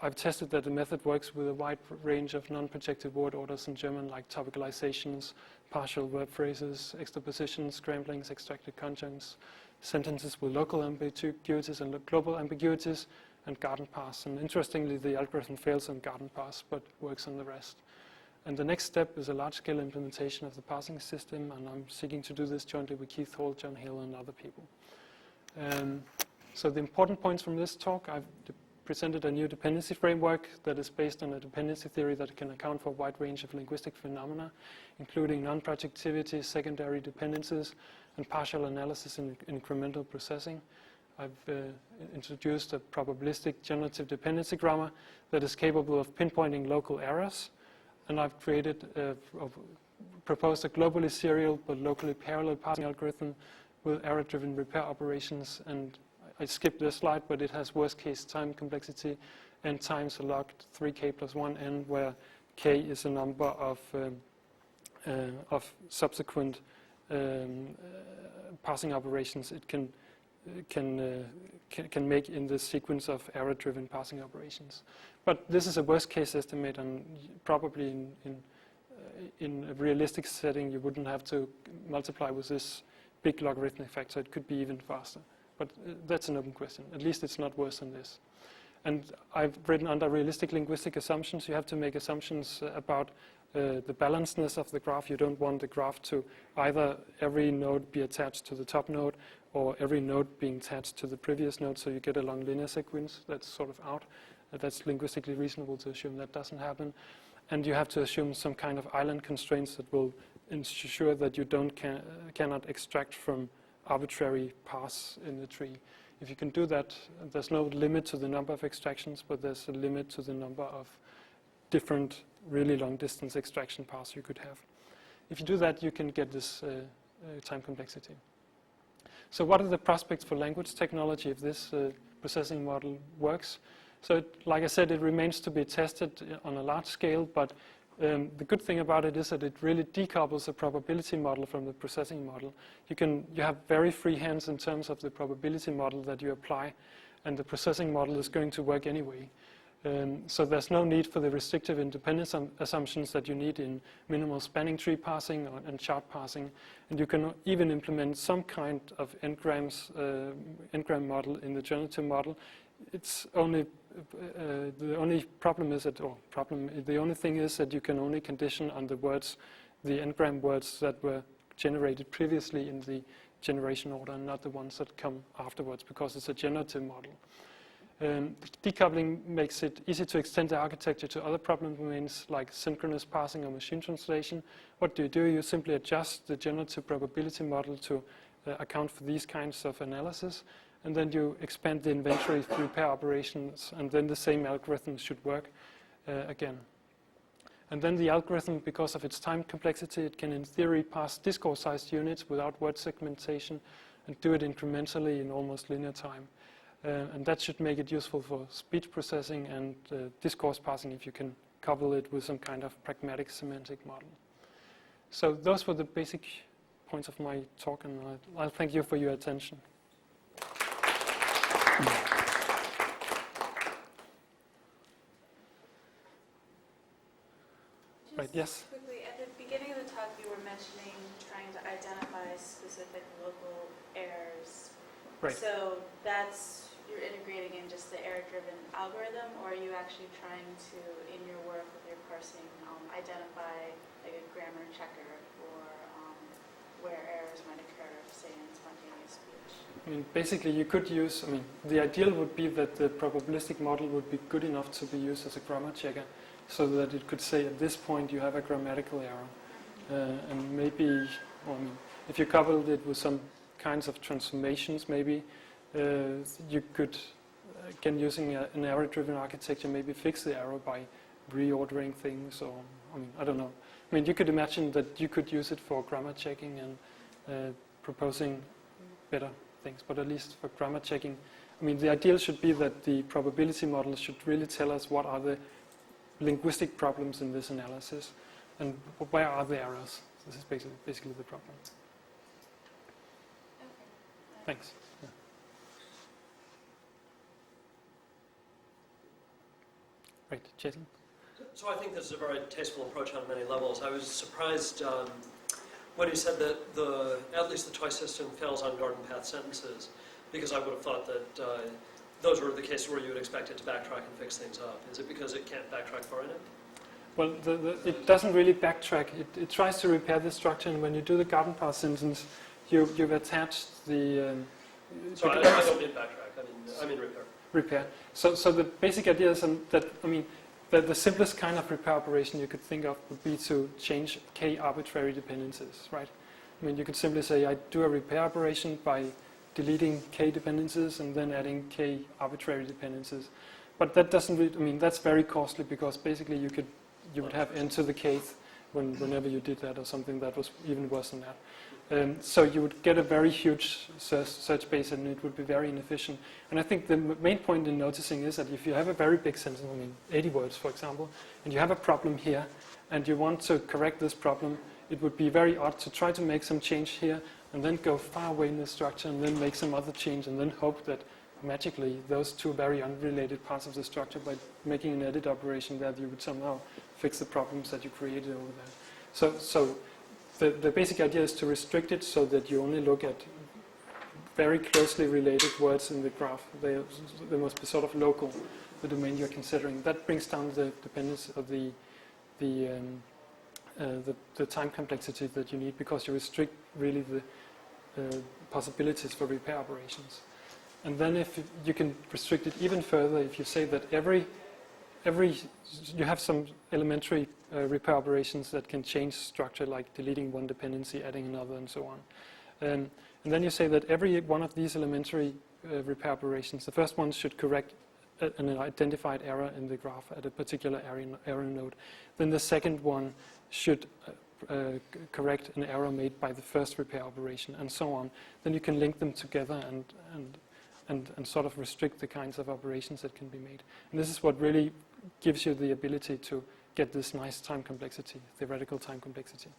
I've tested that the method works with a wide range of non-projective word orders in German, like topicalizations, partial verb phrases, extrapositions, scramblings, extracted conjuncts, sentences with local ambiguities and global ambiguities, and garden parse. And interestingly, the algorithm fails on garden parse, but works on the rest. And the next step is a large-scale implementation of the parsing system, and I'm seeking to do this jointly with Keith Hall, John Hill, and other people. So the important points from this talk, I've presented a new dependency framework that is based on a dependency theory that can account for a wide range of linguistic phenomena, including non-projectivity, secondary dependencies, and partial analysis in incremental processing. I've introduced a probabilistic generative dependency grammar that is capable of pinpointing local errors. And I've proposed a globally serial but locally parallel parsing algorithm with error-driven repair operations. And I skipped this slide, but it has worst-case time complexity n times a log 3k plus 1n, where k is a number of subsequent parsing operations it can make in the sequence of error-driven parsing operations. But this is a worst-case estimate, and probably in a realistic setting, you wouldn't have to multiply with this big logarithmic factor. It could be even faster. But that's an open question. At least it's not worse than this. And I've written under realistic linguistic assumptions. You have to make assumptions about the balancedness of the graph. You don't want the graph to either every node be attached to the top node or every node being attached to the previous node, so you get a long linear sequence. That's sort of out. That's linguistically reasonable to assume that doesn't happen. And you have to assume some kind of island constraints that will ensure that you cannot extract from arbitrary paths in the tree. If you can do that, there's no limit to the number of extractions, but there's a limit to the number of different really long distance extraction paths you could have. If you do that, you can get this time complexity. So what are the prospects for language technology if this processing model works? So like I said, it remains to be tested on a large scale, but the good thing about it is that it really decouples the probability model from the processing model. You have very free hands in terms of the probability model that you apply, and the processing model is going to work anyway. So there's no need for the restrictive independence assumptions that you need in minimal spanning tree parsing and chart parsing. And you can even implement some kind of n-gram model in the generative model. It's only the only problem is that, the only thing is that you can only condition on the words, the n-gram words that were generated previously in the generation order, and not the ones that come afterwards, because it's a generative model. Decoupling makes it easy to extend the architecture to other problem domains like synchronous parsing or machine translation. What do? You simply adjust the generative probability model to account for these kinds of analysis, and then you expand the inventory through pair operations, and then the same algorithm should work again. And then the algorithm, because of its time complexity, it can in theory parse discourse-sized units without word segmentation and do it incrementally in almost linear time. And that should make it useful for speech processing and discourse parsing if you can couple it with some kind of pragmatic semantic model. So those were the basic points of my talk, and I'll thank you for your attention. Right, yes?
Quickly, at the beginning of the talk, you were mentioning trying to identify specific local errors.
Right.
So you're integrating in just the error-driven algorithm, or are you actually trying to, in your work with your parsing, identify like a grammar checker for where errors might occur, say in spontaneous speech?
I mean, basically you could use, the ideal would be that the probabilistic model would be good enough to be used as a grammar checker, so that it could say at this point you have a grammatical error. And maybe, if you coupled it with some kinds of transformations, maybe you could, again using an error-driven architecture, maybe fix the error by reordering things, or I don't know. You could imagine that you could use it for grammar checking and proposing better things, but at least for grammar checking, the ideal should be that the probability model should really tell us what are the linguistic problems in this analysis and where are the errors. This is basically the problem.
Okay.
Thanks. Yeah. Right, Jason?
So I think this is a very tasteful approach on many levels. I was surprised when you said that at least the choice system fails on garden path sentences, because I would have thought that those were the cases where you would expect it to backtrack and fix things up. Is it because it can't backtrack far enough?
Well, it doesn't really backtrack. It tries to repair the structure, and when you do the garden path sentence, you've attached the...
Sorry, I don't mean backtrack. I mean repair.
Repair. So the basic idea is that the simplest kind of repair operation you could think of would be to change k arbitrary dependencies, right? You could simply say I do a repair operation by deleting k dependencies and then adding k arbitrary dependencies. But that doesn't really, I mean, that's very costly because basically you would have n to the kth whenever you did that, or something that was even worse than that. So you would get a very huge search space, and it would be very inefficient. And I think the main point in noticing is that if you have a very big sentence, I mean 80 words for example, and you have a problem here, and you want to correct this problem, it would be very odd to try to make some change here, and then go far away in the structure, and then make some other change, and then hope that magically those two very unrelated parts of the structure, by making an edit operation there, you would somehow fix the problems that you created over there. So the basic idea is to restrict it so that you only look at very closely related words in the graph. They must be sort of local, the domain you're considering. That brings down the dependence of the time complexity that you need, because you restrict really the possibilities for repair operations. And then if you can restrict it even further, if you say that you have some elementary repair operations that can change structure, like deleting one dependency, adding another, and so on. And then you say that every one of these elementary repair operations, the first one should correct an identified error in the graph at a particular error node. Then the second one should correct an error made by the first repair operation, and so on. Then you can link them together and sort of restrict the kinds of operations that can be made. And this is what really gives you the ability to get this nice time complexity, theoretical time complexity.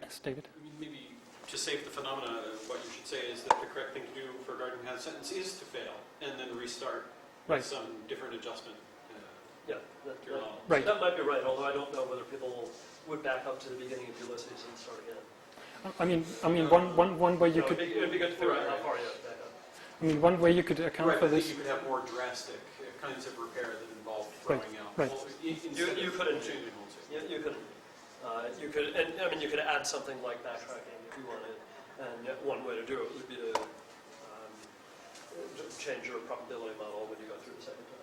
Yes, David?
I mean, maybe to save the phenomena, what you should say is that the correct thing to do for regarding how a sentence is to fail, and then restart with some different adjustment.
Right.
That might be right, although I don't know whether people would back up to the beginning of Ulysses and start again.
I mean, one way you could.
It would be good to figure out how far you have to back up.
I mean, one way you could account for
I think
this.
you could have more drastic kinds of repair that involve throwing out.
Right.
You couldn't. You couldn't. You could, and I mean, you could add something like backtracking if you wanted. And one way to do it would be to change your probability model when you go through the second time.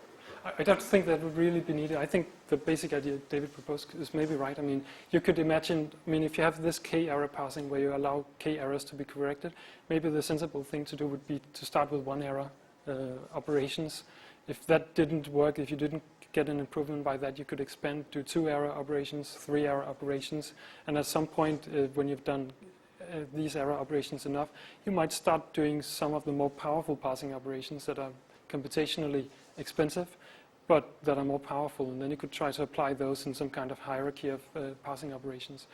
I don't think that would really be needed. I think the basic idea David proposed is maybe right. I mean, you could imagine, I mean, if you have this k error passing where you allow k errors to be corrected, maybe the sensible thing to do would be to start with one error operations. If that didn't work, if you didn't get an improvement by that, you could expand to 2 error operations, 3 error operations, and at some point when you've done these error operations enough, you might start doing some of the more powerful parsing operations that are computationally expensive, but that are more powerful, and then you could try to apply those in some kind of hierarchy of parsing operations,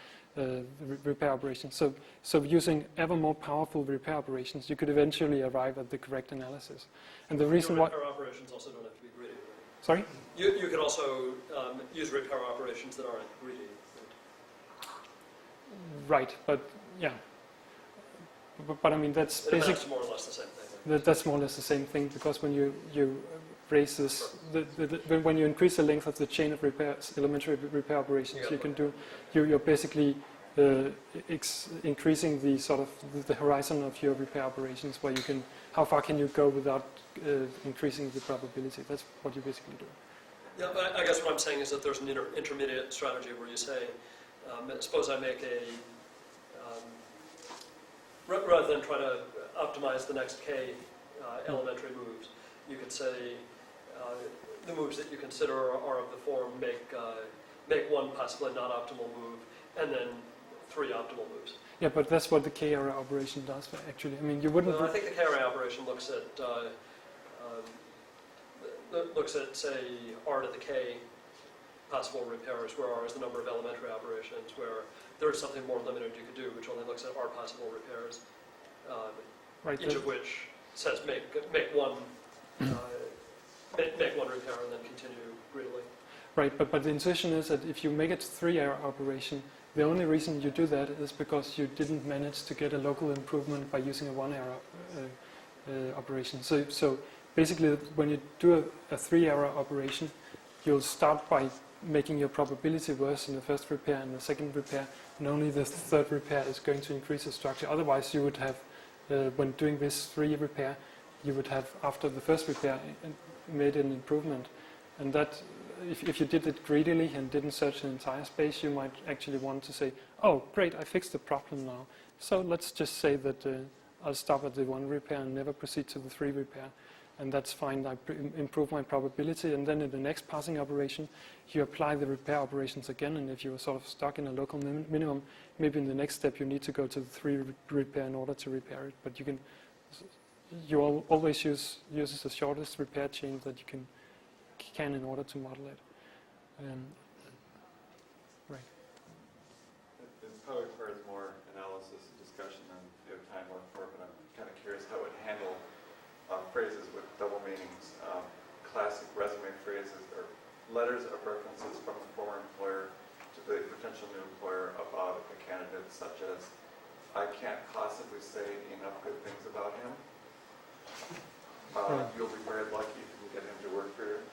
repair operations. So using ever more powerful repair operations, you could eventually arrive at the correct analysis. And the reason why
repair operations also don't have to be greedy. Right?
Sorry?
You could also use repair operations that aren't greedy.
Right, but yeah. But I mean, that's basically
That's more or less the same thing.
That's more or less the same thing, because when you raise this, when you increase the length of the chain of repairs, elementary repair operations, you can do, you're basically increasing the sort of the horizon of your repair operations, where you can, how far can you go without increasing the probability? That's what you basically do.
Yeah, but I guess what I'm saying is that there's an intermediate strategy where you say, suppose I make a, rather than try to optimize the next k elementary moves, you could say the moves that you consider are of the form make one possibly not optimal move, and then 3 optimal moves.
Yeah, but that's what the k-error operation does, actually. I mean, you wouldn't...
I think the k-array operation looks at, say, r to the k possible repairs, where r is the number of elementary operations, where there is something more limited you could do, which only looks at r possible repairs,
right,
each of which says make one make one repair and then continue greedily.
Right, but the intuition is that if you make it 3-error operation, the only reason you do that is because you didn't manage to get a local improvement by using a 1-error operation. So basically, when you do a 3-error operation, you'll start by making your probability worse in the first repair and the second repair, and only the third repair is going to increase the structure. Otherwise, you would have, when doing this 3 repair, you would have, after the first repair, made an improvement. And that, if you did it greedily and didn't search an entire space, you might actually want to say, oh, great, I fixed the problem now. So let's just say that I'll stop at the 1 repair and never proceed to the 3 repair. And that's fine, I improve my probability, and then in the next parsing operation, you apply the repair operations again, and if you're sort of stuck in a local minimum, maybe in the next step you need to go to the 3 repair in order to repair it, but you always use the shortest repair chain that you can in order to model it. Right.
It probably requires more analysis and discussion than we have time for, but I'm kind of curious how it would handle phrases with double meanings, classic resume phrases, or letters of references from a former employer to the potential new employer about a candidate, such as, I can't possibly say enough good things about him. You'll be very lucky if you can get him to work for you.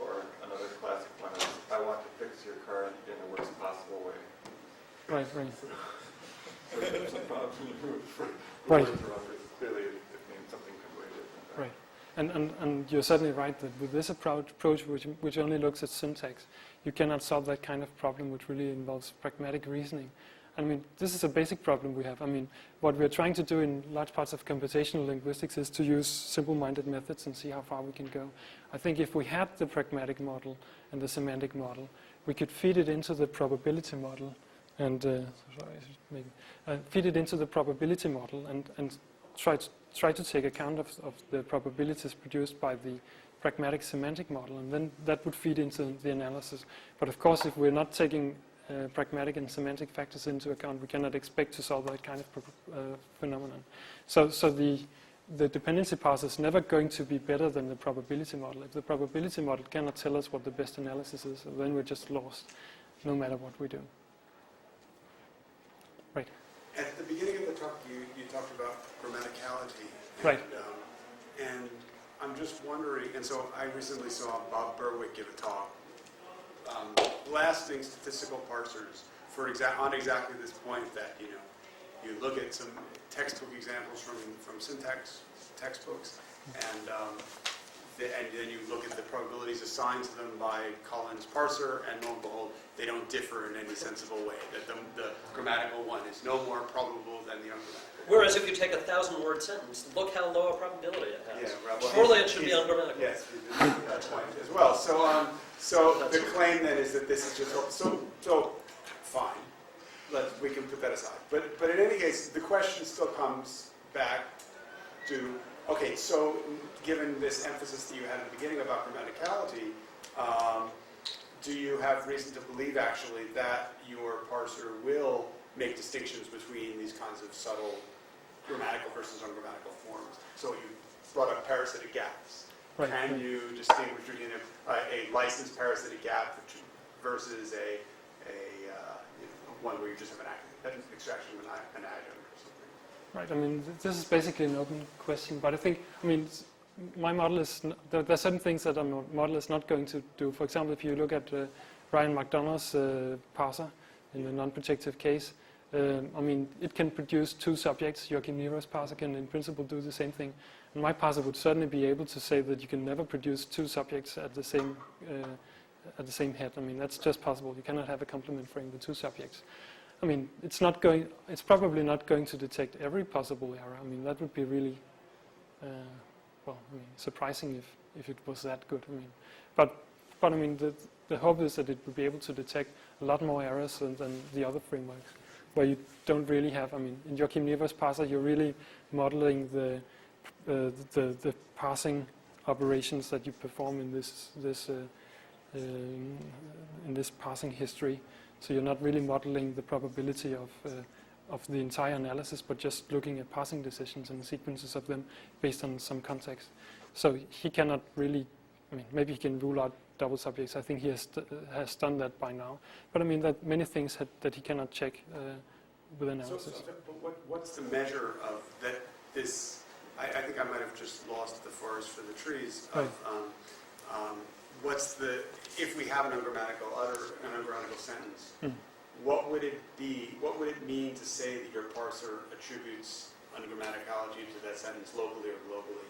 Or another classic one is, I want to fix your car in the worst possible way.
Right.
So there's some problems for
Right.
clearly it means something completely different.
Right. And you're certainly right that with this approach, which only looks at syntax, you cannot solve that kind of problem which really involves pragmatic reasoning. I mean, this is a basic problem we have. I mean, what we're trying to do in large parts of computational linguistics is to use simple-minded methods and see how far we can go. I think if we had the pragmatic model and the semantic model, we could feed it into the probability model and feed it into the probability model and try to take account of the probabilities produced by the pragmatic semantic model, and then that would feed into the analysis. But of course, if we're not taking pragmatic and semantic factors into account, we cannot expect to solve that kind of phenomenon. So the dependency parser is never going to be better than the probability model. If the probability model cannot tell us what the best analysis is, then we're just lost, no matter what we do. Right.
At the beginning of the talk, you talked about grammaticality.
Right.
And I'm just wondering, and so I recently saw Bob Berwick give a talk, blasting statistical parsers for on exactly this point that, you look at some textbook examples from syntax textbooks, and then you look at the probabilities assigned to them by Collins' parser, and lo and behold, they don't differ in any sensible way. That the grammatical one is no more probable than the ungrammatical.
Whereas if you take a 1,000-word sentence, look how low a probability it has.
Yeah, well,
surely it should be ungrammatical.
Yes, that's point as well. So the claim then is that this is just so fine. We can put that aside. But in any case, the question still comes back to, okay, so given this emphasis that you had at the beginning about grammaticality, do you have reason to believe actually that your parser will make distinctions between these kinds of subtle grammatical versus ungrammatical forms? So you brought up parasitic gaps.
Right.
Can you distinguish between a licensed parasitic gap versus one where you just have an extraction of an adjunct or something?
Right. I mean, this is basically an open question, but my model is, there are certain things that our model is not going to do. For example, if you look at Ryan McDonough's parser in the non-projective case, it can produce 2 subjects. Joachim Nero's parser can in principle do the same thing. And my parser would certainly be able to say that you can never produce 2 subjects at the same head. I mean, that's just possible. You cannot have a complement frame with 2 subjects. I mean, it's probably not going to detect every possible error. I mean, that would be really, surprising if it was that good. I mean, but I mean, the hope is that it would be able to detect a lot more errors than the other frameworks, where you don't really have. I mean, in Joachim Nero's parser, you're really modeling the parsing operations that you perform in this parsing history. So you're not really modeling the probability of the entire analysis, but just looking at parsing decisions and the sequences of them based on some context. So he cannot really. I mean, maybe he can rule out double subjects. I think he has done that by now. But I mean, that many things that he cannot check with analysis.
But what's the measure of that? This, I think I might have just lost the forest for the trees. Of, what's the, if we have an ungrammatical sentence, what would it be? What would it mean to say that your parser attributes ungrammaticality to that sentence locally or globally?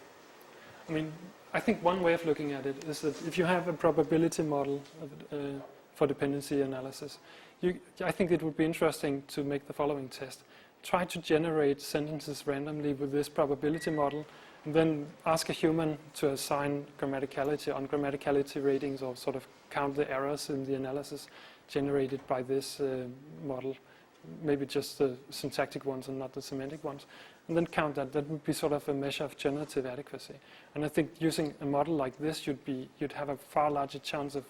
I mean, I think one way of looking at it is that if you have a probability model for dependency analysis, I think it would be interesting to make the following test. try to generate sentences randomly with this probability model, and then ask a human to assign grammaticality, ungrammaticality ratings, or sort of count the errors in the analysis generated by this model, maybe just the syntactic ones and not the semantic ones, and then count that. That would be sort of a measure of generative adequacy. And I think using a model like this, you'd have a far larger chance of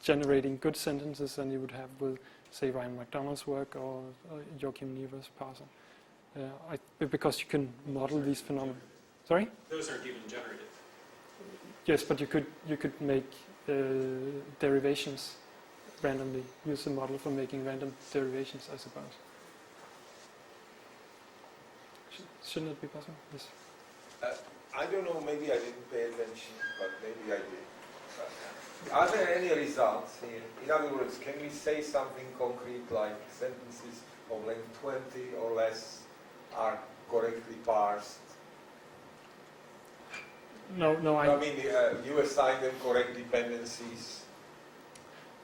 generating good sentences than you would have with, say, Ryan McDonald's work or Joachim Niever's parser. Because you can model these phenomena. Sorry?
Those aren't even generative.
Yes, but you could make derivations randomly. Use the model for making random derivations, I suppose. Shouldn't it be possible? Yes.
I don't know, maybe I didn't pay attention, but maybe I did. Are there any results here? In other words, can we say something concrete like sentences of length 20 or less are correctly parsed?
No,
I mean, you assign them correct dependencies.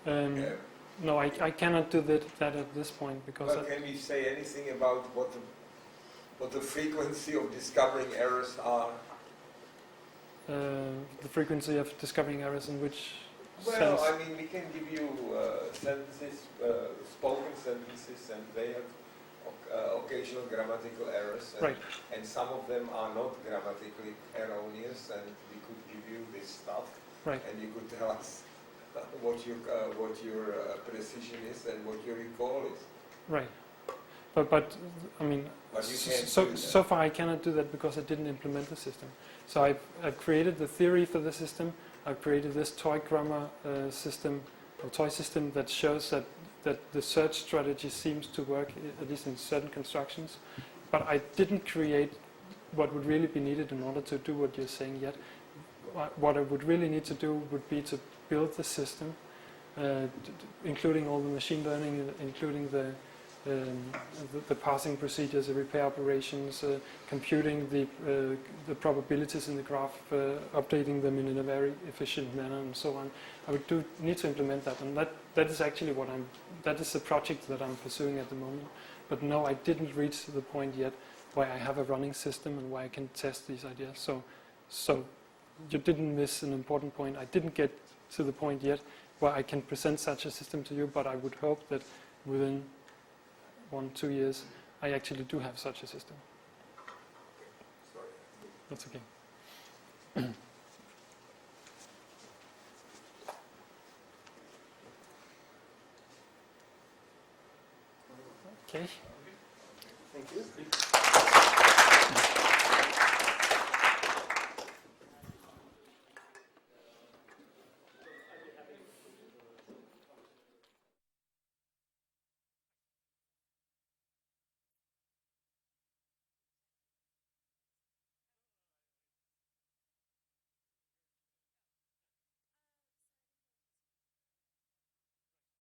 No, I cannot do that at this point because.
But can we say anything about what the frequency of discovering errors are?
The frequency of discovering errors in which
Well,
sense?
I mean, we can give you sentences, spoken sentences, and they have occasional grammatical errors, and,
Right.
and some of them are not grammatically erroneous, and we could give you this stuff,
Right.
and you could tell us what your precision is and what your recall is.
Right. But I mean,
But you can't
so
do that.
so far I cannot do that because I didn't implement the system. So I've created the theory for the system. I've created this toy grammar system, or toy system that shows that the search strategy seems to work, at least in certain constructions. But I didn't create what would really be needed in order to do what you're saying yet. What I would really need to do would be to build the system, including all the machine learning, including the parsing procedures, the repair operations, computing the probabilities in the graph, updating them in a very efficient manner, and so on. I would need to implement that, and that is actually that is the project that I'm pursuing at the moment. But no, I didn't reach the point yet where I have a running system and where I can test these ideas. So you didn't miss an important point. I didn't get to the point yet where I can present such a system to you, but I would hope that within 1-2 years, I actually do have such a system.
Sorry.
That's okay.
Thank you.